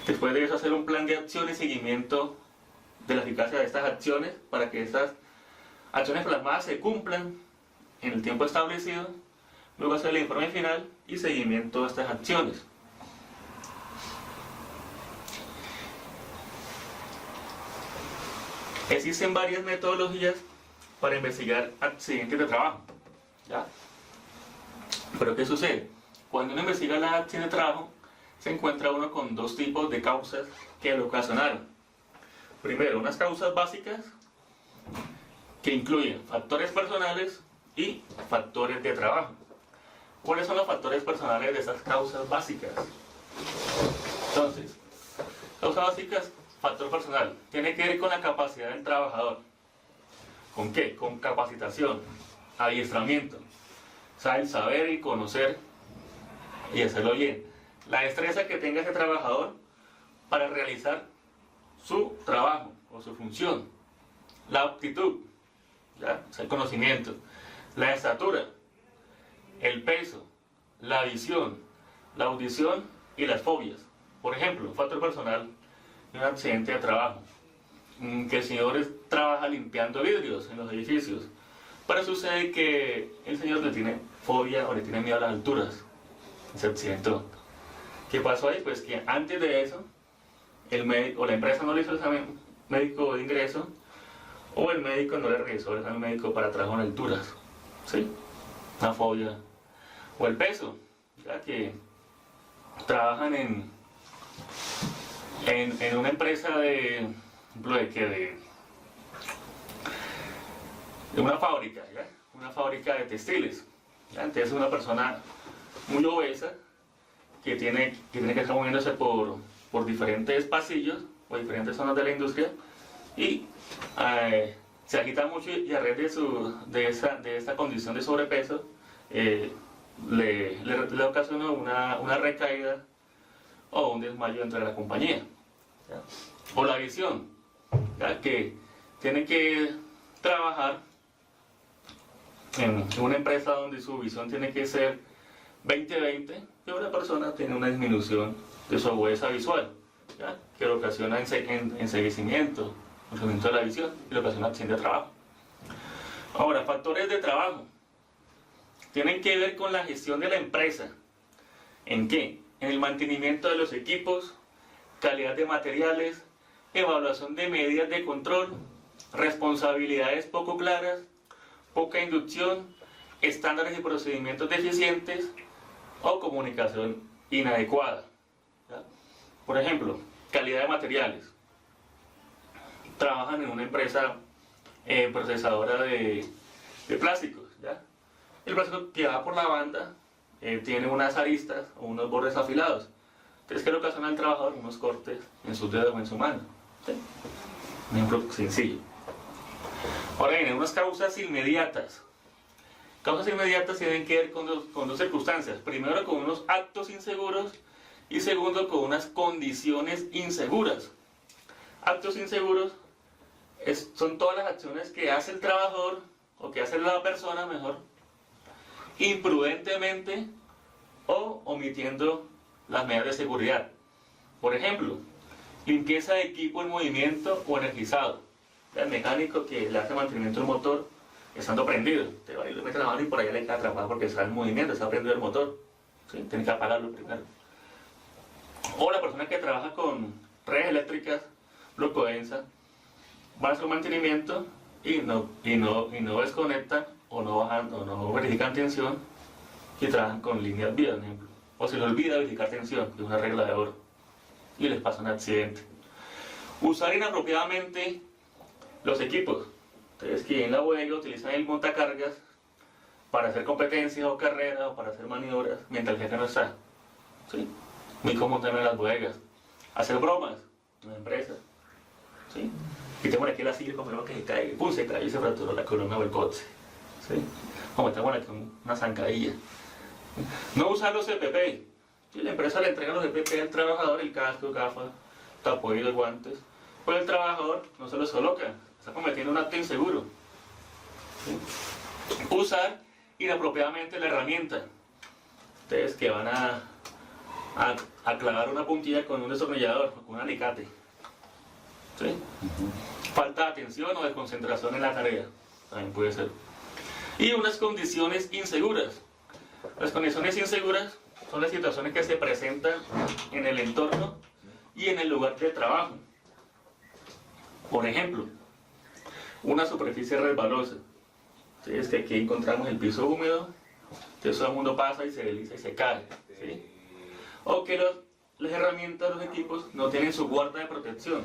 Después de eso, hacer un plan de acción y seguimiento de la eficacia de estas acciones para que estas acciones plasmadas se cumplan en el tiempo establecido. Luego hacer el informe final y seguimiento de estas acciones. Existen varias metodologías para investigar accidentes de trabajo, ¿ya? Pero ¿qué sucede? Cuando uno investiga la accidente de trabajo, se encuentra uno con dos tipos de causas que lo ocasionaron. Primero, unas causas básicas que incluyen factores personales y factores de trabajo. ¿Cuáles son los factores personales de esas causas básicas? Entonces, causas básicas, factor personal, tiene que ver con la capacidad del trabajador. ¿Con qué? Con capacitación, adiestramiento. O sea, el saber y conocer y hacerlo bien. La destreza que tenga ese trabajador para realizar su trabajo o su función. La aptitud, ¿ya? O sea, el conocimiento. La estatura, el peso, la visión, la audición y las fobias. Por ejemplo, un factor personal de un accidente de trabajo. Que el señor trabaja limpiando vidrios en los edificios. Pero sucede que el señor le tiene fobia o le tiene miedo a las alturas. Se accidentó. ¿Qué pasó ahí? Pues que antes de eso, el médico o la empresa no le hizo el examen médico de ingreso, o el médico no le realizó el examen médico para trabajo en alturas. ¿Sí? Una fobia. O el peso, ya que trabajan en una empresa de una fábrica, ¿ya? Una fábrica de textiles. ¿Ya? Entonces una persona muy obesa que tiene que estar moviéndose por diferentes pasillos o diferentes zonas de la industria y se agita mucho y a raíz de esta condición de sobrepeso le ocasionó una recaída o un desmayo dentro de la compañía. ¿Ya? O la visión, ¿ya? Que tiene que trabajar en una empresa donde su visión tiene que ser 20-20 y una persona tiene una disminución de su agudeza visual, ¿ya? Que lo ocasiona enseguecimiento, incremento de la visión y lo ocasiona accidente de trabajo. Ahora, factores de trabajo tienen que ver con la gestión de la empresa. ¿En qué? En el mantenimiento de los equipos, calidad de materiales, evaluación de medidas de control, responsabilidades poco claras, poca inducción, estándares y procedimientos deficientes o comunicación inadecuada. ¿ya? Por ejemplo, calidad de materiales. Trabajan en una empresa procesadora de plásticos, ¿ya? El plástico que va por la banda tiene unas aristas o unos bordes afilados. Entonces, ¿qué es lo que ocasiona al trabajador? Unos cortes en sus dedos o en su mano. ¿Sí? Un ejemplo sencillo. Ahora vienen unas causas inmediatas. Causas inmediatas tienen que ver con dos circunstancias. Primero, con unos actos inseguros y segundo, con unas condiciones inseguras. Actos inseguros son todas las acciones que hace el trabajador o que hace la persona, mejor, imprudentemente o omitiendo las medidas de seguridad. Por ejemplo, limpieza de equipo en movimiento o energizado. El mecánico que le hace mantenimiento al motor estando prendido, te va y le mete la mano y por allá le queda atrapado porque está en movimiento, está prendido el motor. ¿Sí? Tiene que apagarlo primero. O la persona que trabaja con redes eléctricas, bloco densa, va a hacer mantenimiento y no desconectan o no bajan o no verifican tensión y trabajan con líneas vivas, por ejemplo. O se les olvida verificar tensión, que es una regla de oro, y les pasa un accidente. Usar inapropiadamente los equipos. Entonces, que en la bodega utilizan el montacargas para hacer competencias o carreras o para hacer maniobras mientras el jefe no está. ¿Sí? Muy común también en las bodegas. Hacer bromas en la empresa. ¿Sí? Quitemos aquí la silla, compremos que se cae, ¡pum! Se cae y se fracturó la columna o el coche. ¿Sí? O metemos aquí una zancadilla. No usar los EPP. ¿Sí? La empresa le entrega los EPP al trabajador, el casco, gafas, tapoídos, guantes. Pues el trabajador no se los coloca, está cometiendo un acto inseguro. ¿Sí? Usar inapropiadamente la herramienta. Ustedes que van a clavar una puntilla con un destornillador o con un alicate. ¿Sí? Falta de atención o desconcentración en la tarea, también puede ser. Y unas condiciones inseguras. Las condiciones inseguras son las situaciones que se presentan en el entorno y en el lugar de trabajo. Por ejemplo, una superficie resbalosa. ¿Sí? Es que aquí encontramos el piso húmedo, que todo el mundo pasa y se desliza y se cae. ¿Sí? O que las herramientas, los equipos, no tienen su guarda de protección.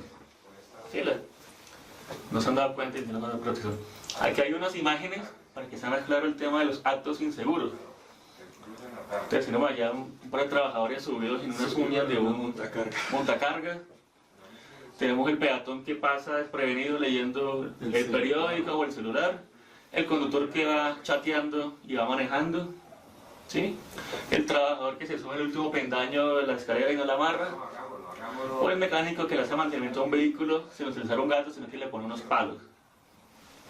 ¿Sí? No se han dado cuenta y tienen guarda de protección. Aquí hay unas imágenes para que sea más claro el tema de los actos inseguros. Entonces, si no, allá un par de trabajadores subidos en unas uñas de un montacarga. Tenemos el peatón que pasa desprevenido leyendo el periódico o el celular. El conductor que va chateando y va manejando. ¿Sí? El trabajador que se sube el último pendaño de la escalera y no la amarra. O el mecánico que le hace mantenimiento a un vehículo sin utilizar un gato, sino que le pone unos palos.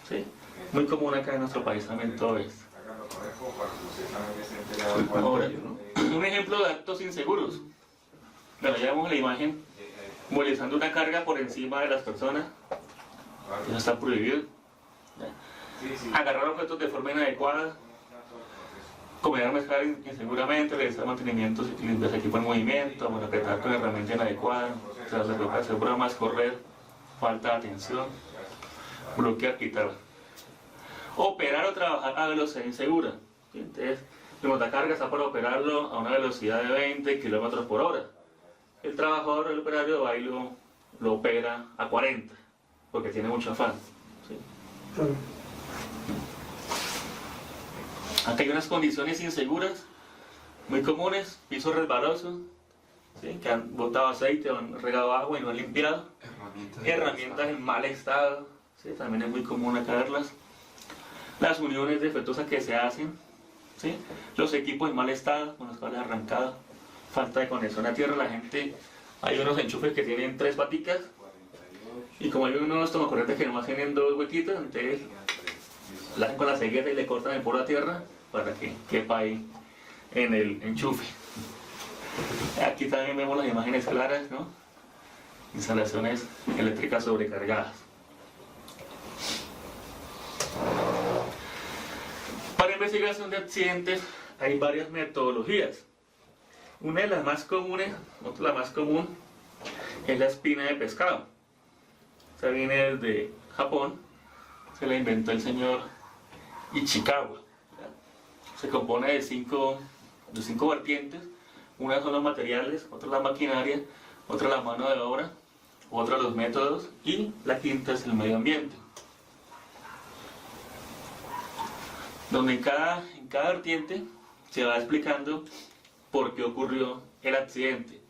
¿Sí? Muy común acá en nuestro país también todo esto. Ahora, un ejemplo de actos inseguros. Bueno, ya vemos la imagen movilizando una carga por encima de las personas. Eso está prohibido. Agarrar objetos de forma inadecuada. Comer mezclar inseguramente, realizar mantenimiento si limpias equipo en movimiento, apretar con herramienta inadecuada, hacer bromas, correr, falta de atención, bloquear, quitar. Operar o trabajar a velocidad insegura. ¿Sí? Entonces, el montacarga está para operarlo a una velocidad de 20 km por hora. El trabajador, el operario, va y lo opera a 40, porque tiene mucho afán. ¿Sí? Acá hay unas condiciones inseguras muy comunes, piso resbaloso, ¿sí? Que han botado aceite o han regado agua y no han limpiado. Herramientas en mal estado, ¿sí? También es muy común acá verlas. Las uniones defectuosas que se hacen, ¿sí? Los equipos en mal estado, con los cables arrancados, falta de conexión a tierra. La gente, hay unos enchufes que tienen 3 paticas y como hay unos tomacorrientes que nomás tienen 2 huequitos, entonces la hacen con la cegueta y le cortan el polo a tierra para que quepa ahí en el enchufe. Aquí también vemos las imágenes claras, ¿no? Instalaciones eléctricas sobrecargadas. Para investigación de accidentes hay varias metodologías. Una de las más comunes, otra la más común, es la espina de pescado. Esta viene desde Japón, se la inventó el señor Ichikawa. Se compone de cinco vertientes, Una son los materiales, otra la maquinaria, otra la mano de obra, otra los métodos y la quinta es el medio ambiente. Donde en cada vertiente se va explicando por qué ocurrió el accidente.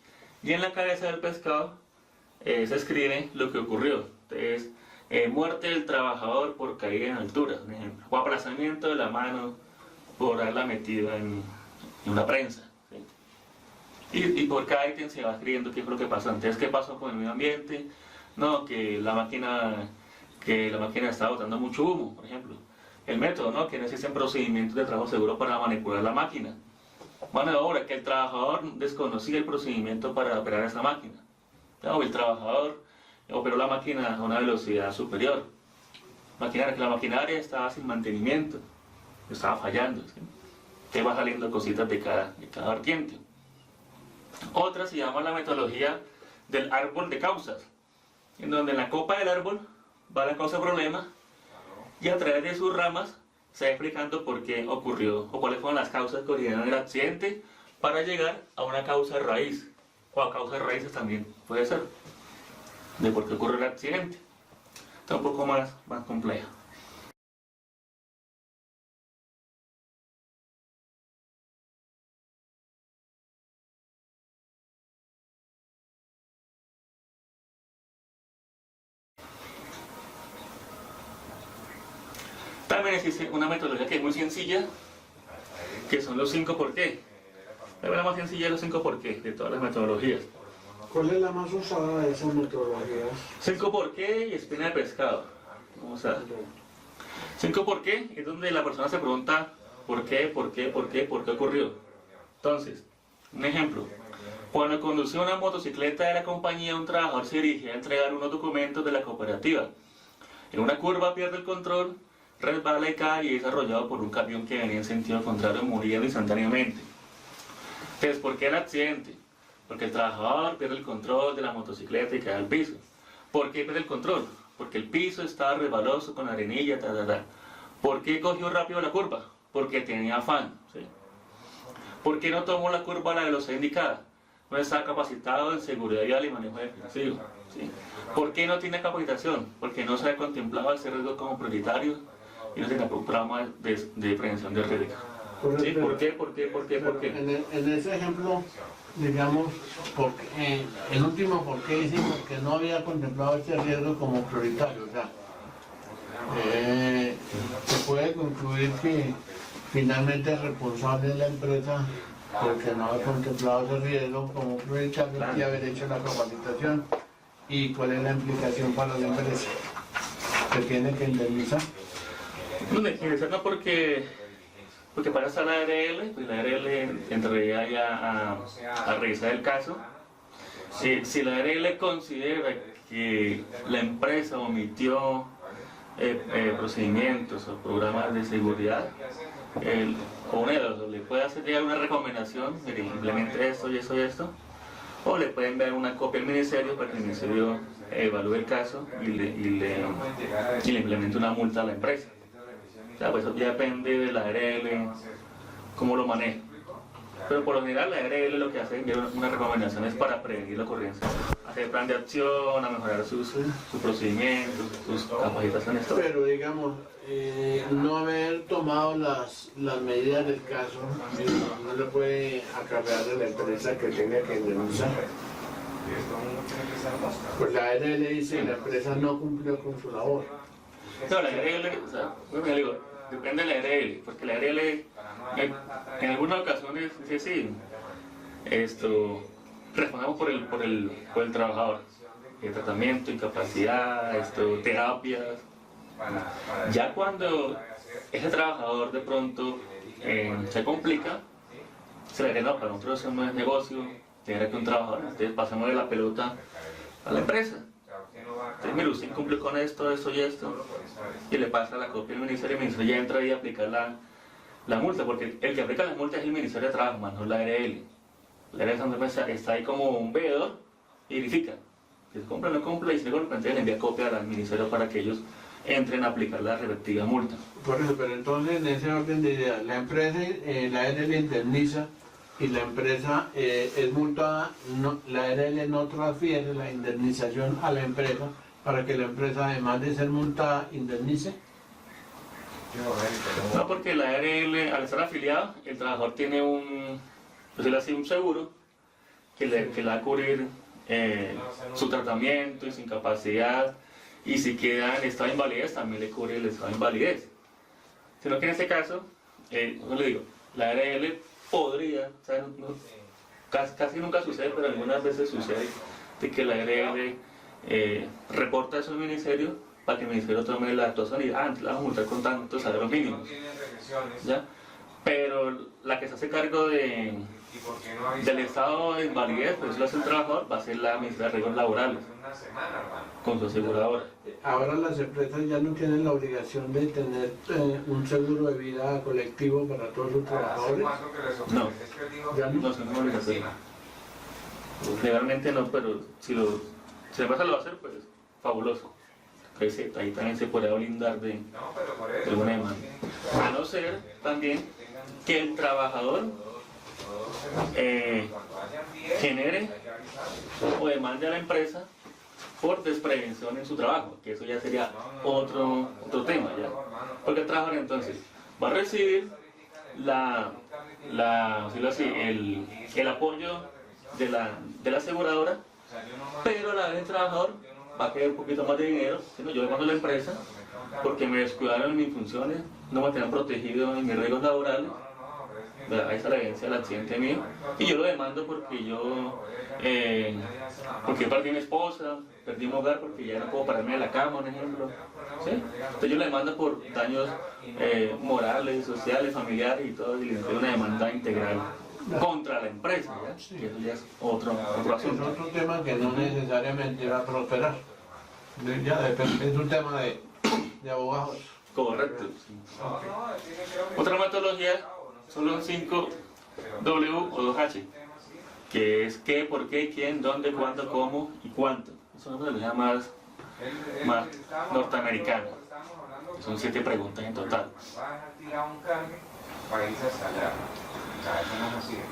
Y en la cabeza del pescado se escribe lo que ocurrió. Entonces, muerte del trabajador por caída en altura, por ejemplo, o aplazamiento de la mano por haberla metido en una prensa. ¿Sí? Y por cada ítem se va escribiendo qué fue lo que pasó. Entonces, ¿qué pasó con el medio ambiente? No, que la máquina estaba botando mucho humo, por ejemplo. El método, ¿no? Que no existen procedimientos de trabajo seguro para manipular la máquina. Mano de obra, que el trabajador desconocía el procedimiento para operar esa máquina. ¿No? El trabajador operó la máquina a una velocidad superior. Que la maquinaria estaba sin mantenimiento, estaba fallando. ¿Sí? Te va saliendo cositas de cada vertiente. Otra se llama la metodología del árbol de causas, en donde en la copa del árbol va la causa problema y a través de sus ramas se va explicando por qué ocurrió o cuáles fueron las causas que originaron el accidente para llegar a una causa raíz, o a causas raíces también puede ser, de por qué ocurrió el accidente. Está un poco más compleja. También existe una metodología que es muy sencilla, que son los 5 por qué. La más sencilla de los 5 por qué, de todas las metodologías. ¿Cuál es la más usada de esas metodologías? 5 por qué y espina de pescado. Vamos a ver. 5 por qué es donde la persona se pregunta por qué ocurrió. Entonces, un ejemplo. Cuando conducía una motocicleta de la compañía, un trabajador se dirigía a entregar unos documentos de la cooperativa. En una curva pierde el control, resbala y cae y es arrollado por un camión que venía en sentido contrario, muriendo instantáneamente. Entonces, ¿por qué el accidente? Porque el trabajador pierde el control de la motocicleta y cae al piso. ¿Por qué pierde el control? Porque el piso estaba resbaloso con arenilla, ¿Por qué cogió rápido la curva? Porque tenía afán. ¿Sí? ¿Por qué no tomó la curva a la velocidad indicada? No estaba capacitado en seguridad vial y manejo defensivo. ¿Sí? ¿Por qué no tiene capacitación? Porque no se ha contemplado ese riesgo como prioritario y no tiene un programa de prevención de riesgo. ¿Sí? ¿Por qué? En ese ejemplo, digamos, el último por qué hicimos que no había contemplado este riesgo como prioritario. O sea, se puede concluir que finalmente el responsable de la empresa, porque no ha contemplado ese riesgo como prioritario y haber hecho la capacitación. ¿Y cuál es la implicación para la empresa? ¿Se tiene que indemnizar? No, no porque para estar la ARL, pues la ARL entraría ya a revisar el caso. Si la ARL considera que la empresa omitió procedimientos o programas de seguridad, o una de dos, le puede hacer llegar una recomendación, mire, implemente esto y esto y esto, o le pueden enviar una copia al ministerio para que el ministerio evalúe el caso y le implemente una multa a la empresa. O sea, pues eso ya depende de la ARL, cómo lo maneja. Pero por lo general la ARL lo que hace es enviar unas recomendaciones para prevenir la ocurrencia. Hacer plan de acción, a mejorar sus procedimientos, sus capacitaciones, todo. Pero digamos, no haber tomado las medidas del caso no le puede acarrear a la empresa que tenga que indemnizar. Pues la ARL dice que la empresa no cumplió con su labor. No, la ARL, o sea, bueno, digo, depende de la ARL, porque la ARL en algunas ocasiones dice sí, respondemos por el trabajador, tratamiento, incapacidad, terapias. Ya cuando ese trabajador de pronto se complica, se le dice, no, para nosotros eso no es negocio, tener que un trabajador, entonces pasamos de la pelota a la empresa. Entonces, mire, usted incumplió con esto, esto y esto, y le pasa la copia al ministerio, y el ministerio ya entra ahí a aplicar la multa, porque el que aplica las multas es el Ministerio de Trabajo, más no la ARL. La ARL está ahí como un veedor y verifica. Si se cumple o no cumple, y si no cumple, entonces le envía copia al ministerio para que ellos entren a aplicar la respectiva multa. Por eso, pero entonces en ese orden de ideas, la empresa, la ARL indemniza y la empresa es multada, la ARL no transfiere la indemnización a la empresa para que la empresa, además de ser multada, indemnice. No, porque la ARL, al estar afiliado, el trabajador tiene un seguro que le va a cubrir su tratamiento y su incapacidad, y si queda en estado de invalidez, también le cubre el estado de invalidez. Sino que en este caso, no le digo, la ARL podría, o sea, casi nunca sucede, pero algunas veces sucede, de que la ARL reporta eso al ministerio para que el ministerio tome la actuación y antes la vamos a multar con tantos salarios mínimos. ¿Ya? Pero la que se hace cargo del estado de invalidez, pues lo hace el trabajador, va a ser la ministra de Riesgos Laborales con su aseguradora. Ahora las empresas ya no tienen la obligación de tener un seguro de vida colectivo para todos sus trabajadores. No, Ya no. no es una obligación. Legalmente no, pero si la empresa lo va a hacer, pues fabuloso. Ahí también se podrá blindar de alguna demanda. A no ser también que el trabajador genere o demande a la empresa por desprevención en su trabajo, que eso ya sería otro tema, ¿ya? Porque el trabajador entonces va a recibir decirlo así, el apoyo de la aseguradora, pero a la vez el trabajador va a querer un poquito más de dinero, sino yo demando a la empresa porque me descuidaron en mis funciones, no me tenían protegido en mis riesgos laborales. Ahí está la evidencia del accidente mío, y yo lo demando porque porque perdí a mi esposa, perdí un hogar porque ya no puedo pararme de la cama, un ejemplo, ¿sí? Entonces yo le demando por daños morales, sociales, familiares y todo, y le doy una demanda integral contra la empresa, ¿ya? Que eso ya es otro Es asunto. otro tema que no necesariamente va a prosperar. Ya depende, es un tema de abogados. Correcto. Sí. Otra metodología son los 5W o 2H, que es qué, por qué, quién, dónde, cuándo, cómo y cuánto. Es una metodología más norteamericana. Son 7 preguntas en total.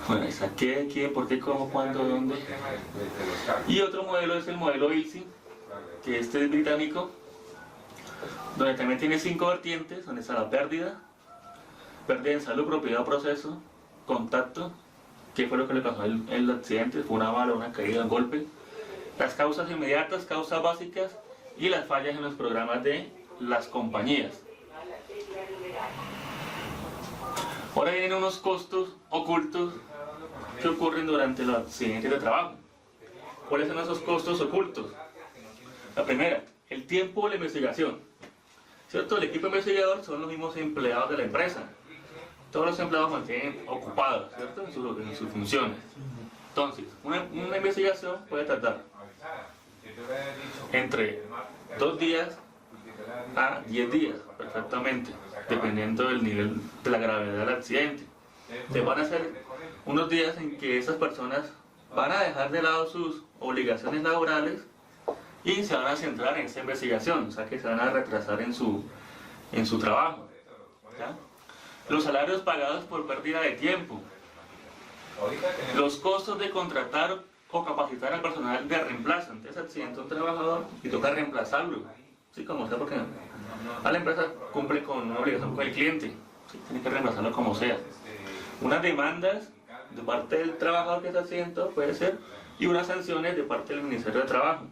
Bueno, esa qué, quién, por qué, cómo, cuándo, dónde. Y otro modelo es el modelo ILSI, que este es británico, donde también tiene 5 vertientes, donde está la pérdida en salud, propiedad o proceso, contacto, qué fue lo que le pasó el accidente, fue una bala, una caída, un golpe, las causas inmediatas, causas básicas y las fallas en los programas de las compañías. Ahora vienen unos costos ocultos que ocurren durante los accidentes de trabajo. ¿Cuáles son esos costos ocultos? La primera, el tiempo de la investigación. ¿Cierto? El equipo investigador son los mismos empleados de la empresa. Todos los empleados mantienen ocupados, ¿cierto? En sus funciones. Entonces, una investigación puede tardar entre 2 días a 10 días, perfectamente, dependiendo del nivel de la gravedad del accidente. Entonces van a ser unos días en que esas personas van a dejar de lado sus obligaciones laborales y se van a centrar en esa investigación, o sea que se van a retrasar en su trabajo, ¿ya? Los salarios pagados por pérdida de tiempo, los costos de contratar o capacitar al personal de reemplazo. Entonces accidenta un trabajador y toca reemplazarlo, ¿sí? Como sea, porque a la empresa cumple con una obligación con el cliente, ¿sí? Tiene que reemplazarlo como sea. Unas demandas de parte del trabajador que se accidentó puede ser, y unas sanciones de parte del Ministerio de Trabajo.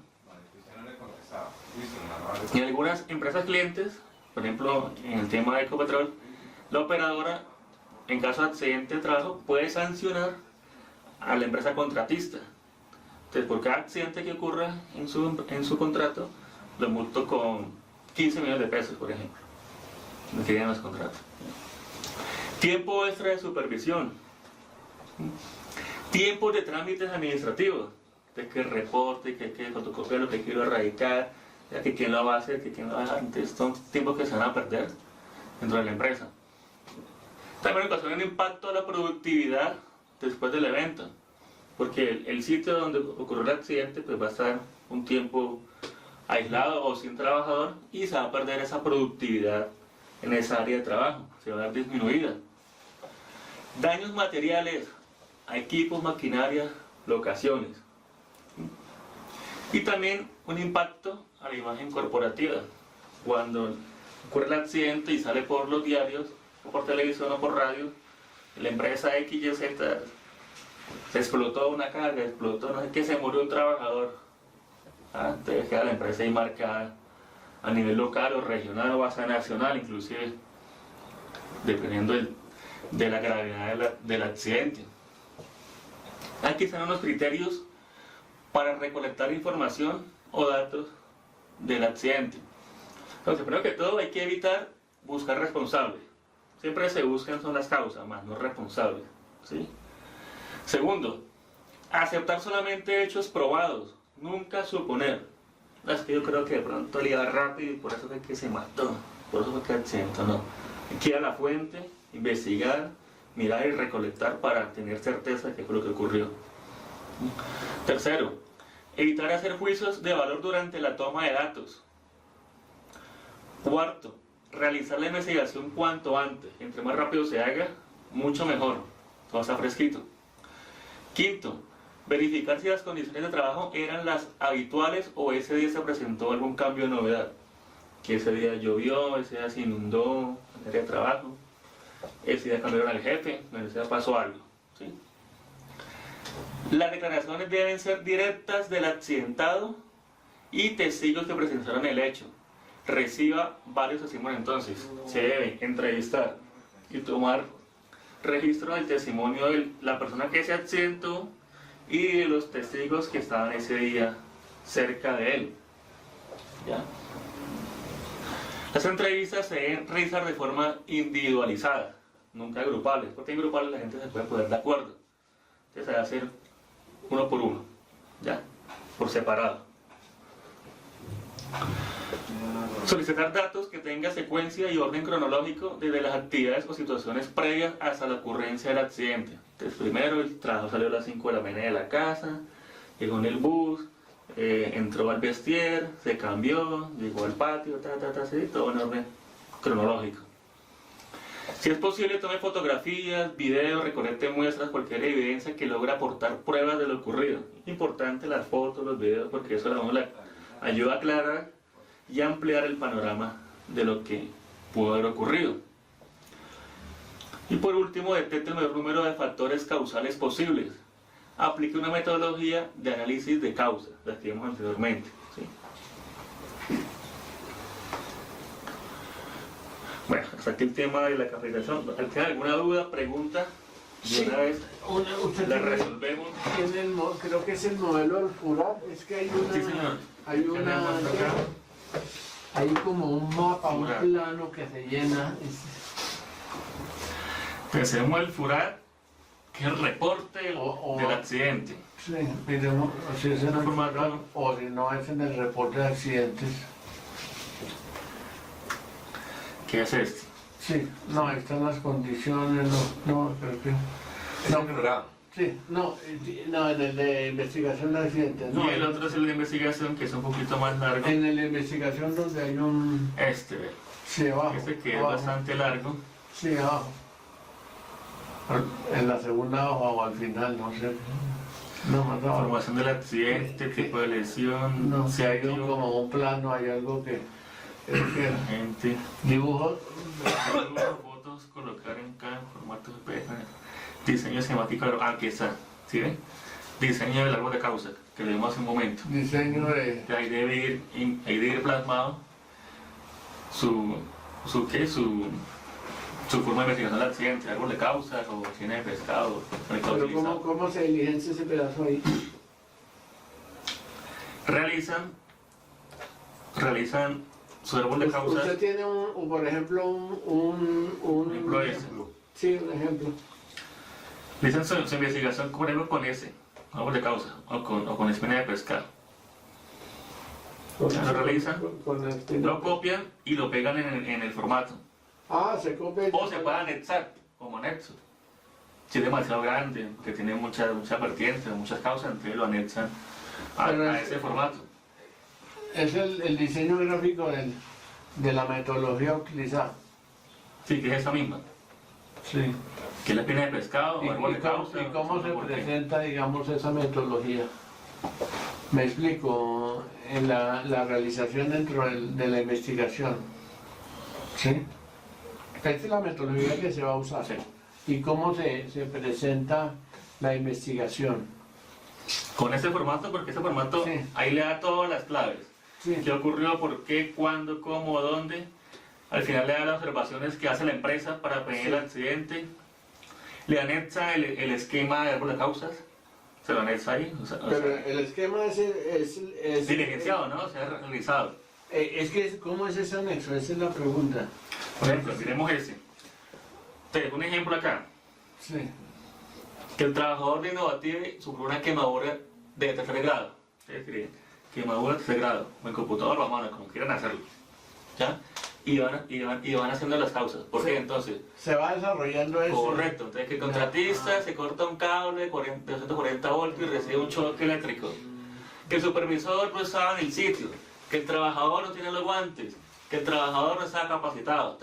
Y algunas empresas clientes, por ejemplo, en el tema de Ecopetrol, la operadora, en caso de accidente de trabajo, puede sancionar a la empresa contratista. Entonces, por cada accidente que ocurra en su contrato, lo multo con 15 millones de pesos, por ejemplo. Me quedan los contratos. Tiempo extra de supervisión. Tiempos de trámites administrativos. De que reporte, que fotocopia lo que quiero erradicar, que quién lo va a hacer, que quién lo va a dejar. Entonces, son tiempos que se van a perder dentro de la empresa. También ocasiona un impacto a la productividad después del evento, porque el sitio donde ocurrió el accidente pues va a estar un tiempo aislado o sin trabajador y se va a perder esa productividad en esa área de trabajo, se va a ver disminuida. Daños materiales a equipos, maquinaria, locaciones. Y también un impacto a la imagen corporativa. Cuando ocurre el accidente y sale por los diarios, o por televisión o por radio, la empresa XYZ se explotó una carga, explotó no sé qué, se murió un trabajador. Entonces queda la empresa ahí marcada a nivel local o regional o hasta nacional, inclusive dependiendo de la gravedad del accidente. Aquí están unos criterios para recolectar información o datos del accidente. Entonces, primero que todo hay que evitar buscar responsables. Siempre se buscan son las causas, más no responsables, ¿sí? Segundo, aceptar solamente hechos probados, nunca suponer. Es que yo creo que de pronto le iba rápido y por eso fue que se mató, por eso fue que accidentó, no. Hay que ir a la fuente, investigar, mirar y recolectar para tener certeza de qué fue lo que ocurrió. Tercero, evitar hacer juicios de valor durante la toma de datos. Cuarto, realizar la investigación cuanto antes. Entre más rápido se haga, mucho mejor. Todo está fresquito. Quinto, verificar si las condiciones de trabajo eran las habituales o ese día se presentó algún cambio de novedad. Que ese día llovió, ese día se inundó el área de trabajo, ese día cambiaron al jefe, ese día pasó algo, ¿sí? Las declaraciones deben ser directas del accidentado y testigos que presenciaron el hecho. Reciba varios testimonios. Entonces, se debe entrevistar y tomar registro del testimonio de la persona que se accidentó y de los testigos que estaban ese día cerca de él. ¿Ya? Las entrevistas se deben realizar de forma individualizada, nunca grupales, porque en grupales la gente se puede poner de acuerdo. Entonces se debe hacer uno por uno, ¿ya? Por separado. Solicitar datos que tengan secuencia y orden cronológico desde las actividades o situaciones previas hasta la ocurrencia del accidente. Entonces primero el trabajo salió a las 5 de la mañana de la casa, llegó en el bus, entró al vestier, se cambió, llegó al patio, así, todo en orden cronológico. Si es posible, tome fotografías, videos, recolecte muestras, cualquier evidencia que logre aportar pruebas de lo ocurrido. Importante las fotos, los videos, porque eso a uno le ayuda a aclarar y ampliar el panorama de lo que pudo haber ocurrido. Y por último, detecte el mayor número de factores causales posibles. Aplique una metodología de análisis de causas, la que vimos anteriormente, ¿sí? Bueno, hasta aquí el tema de la capacitación. ¿Tiene alguna duda, pregunta? Sí. Y una vez Usted la tiene- resolvemos. tiene creo que es el modelo del FURAT, es que hay una, Sí, señor. Tenemos acá. hay como un mapa, un FURAT. plano que se llena. Tenemos el FURAT, que es el reporte del accidente. Sí, miremos si es en el Formato. FURAT o si no es en el reporte de accidentes. ¿Qué es este? Sí, no, ahí están las condiciones, no, creo que... No, Sí, no, en el de investigación de accidentes, no. Y el otro es el de investigación, que es un poquito más largo. En el de investigación donde hay un... Este, ve. Sí, abajo. Este que es abajo. bastante largo. Sí, abajo. En la segunda hoja o al final, no sé. No, más abajo. Información del accidente, tipo de lesión, No, si si hay hay como un plano, hay algo que gente, dibujos. fotos, colocar en cada formato de diseño esquemático, aquí está, ¿sí ven? Diseño del árbol de causa, que le vimos hace un momento. Diseño de... Que ahí debe ir plasmado su forma de investigación del accidente, árbol de causa, o cine de pescado, conectado Pero utilizado. ¿cómo se diligencia ese pedazo ahí? Realizan su árbol de causas. Usted tiene por ejemplo, un Ejemplo ese. Sí, un ejemplo. Dicen su investigación, por ejemplo, con ese, árbol de causa, o con espina de pescado. Lo realizan, Con el lo copian y lo pegan en el formato. Ah, se copia. O se puede anexar como anexo. Si es demasiado grande, que tiene muchas vertientes, muchas causas, entonces lo anexan a ese formato. Es el diseño gráfico de la metodología utilizada. Sí, que es esa misma. Sí. ¿Qué es la espina de pescado? ¿Y, o árbol de causa? y cómo se ¿Por qué? presenta, digamos, esa metodología? Me explico, en la realización dentro de la investigación. ¿Sí? Esta es la metodología que se va a usar. Sí. ¿Y cómo se presenta la investigación? Con ese formato, porque ese formato Sí. ahí le da todas las claves. Sí. ¿Qué ocurrió? ¿Por qué? ¿Cuándo? ¿Cómo? ¿Dónde? Al final le da las observaciones que hace la empresa para prevenir el accidente. Le anexa el esquema de árbol de causas. Se lo anexa ahí. Pero el esquema es diligenciado, ¿no? O sea, realizado. Es que, ¿cómo es ese anexo? Esa es la pregunta. Por ejemplo, miremos ese. Te dejo un ejemplo acá. Sí. Que el trabajador de Innovative sufrió una quemadura de tercer grado. Ustedes escriben, quemadura de tercer grado, o en computador o a mano, como quieran hacerlo. ¿Ya? Y van haciendo las causas. ¿Por qué entonces? Se va desarrollando eso. Correcto. Entonces que el contratista se corta un cable de 240 voltios y recibe un choque eléctrico. Que el supervisor no estaba en el sitio. Que el trabajador no tiene los guantes. Que el trabajador no estaba capacitado.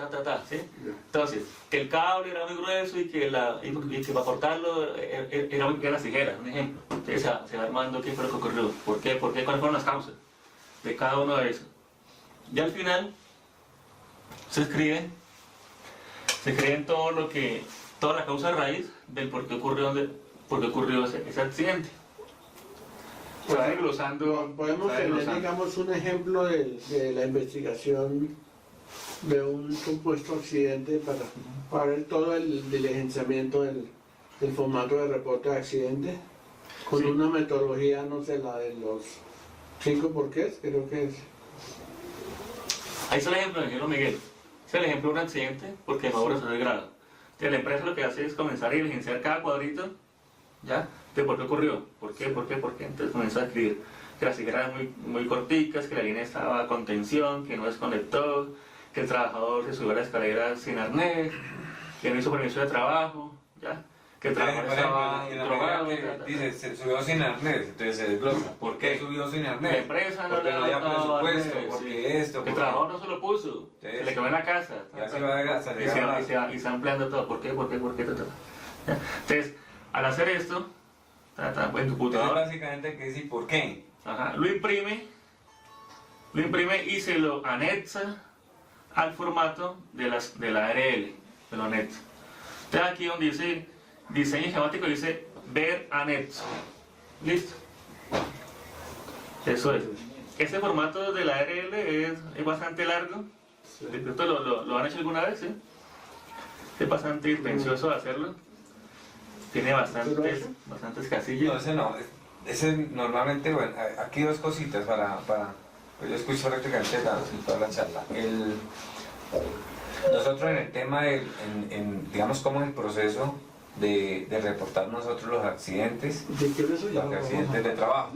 ¿Sí? Entonces, que el cable era muy grueso y que para cortarlo era las tijeras, un ejemplo. Entonces se va armando qué fue lo que ocurrió. ¿Por qué? ¿Cuáles fueron las causas de cada uno de esos? Y al final se escribe en toda la causa raíz del por qué ocurrió ese accidente. Se va desglosando. Podemos tener, digamos, un ejemplo de la investigación de un supuesto accidente para ver todo el diligenciamiento del formato de reporte de accidente con Sí. una metodología, no sé, la de los 5 porqués, creo que es. Ahí está el ejemplo del ingeniero Miguel. Es el ejemplo de un accidente porque quemadura de tercer grado. Entonces, la empresa lo que hace es comenzar a diligenciar cada cuadrito, ¿ya? De por qué ocurrió, por qué. Entonces comienza a escribir que las tijeras eran muy corticas, que la línea estaba con tensión, que no desconectó, que el trabajador se subió a la escalera sin arnés, que no hizo permiso de trabajo, ¿ya? Que el trabajador estaba en la drogado. medida que dice, se subió sin arnés, entonces se desglosa. ¿Por qué? Subió sin La arnés. empresa no Porque le no había dado presupuesto, arnés, porque sí. esto, Que el porque... trabajador no se lo puso, Sí, se le sí. quedó en la casa. Y así va hasta Y llegar a la... se está ampliando todo. ¿Por qué? ¿Ya? Entonces, al hacer esto, en tu Entonces, computador, básicamente, ¿qué dice? ¿Por qué? ajá, lo imprime y se lo anexa al formato de la ARL. Se lo anexa. Entonces, aquí donde dice diseño esquemático, dice ver anexo. ¿Listo? Eso es. Ese formato de la ARL es bastante largo. ¿De pronto lo han hecho alguna vez? ¿Sí? Es bastante dispendioso hacerlo. Tiene bastantes No, casillas. ese no. Ese normalmente, bueno, aquí dos cositas para pues yo escucho prácticamente toda la charla. Nosotros en el tema, digamos, cómo es el proceso de reportar nosotros los accidentes, ¿De qué eso ya los lo accidentes de vamos trabajo.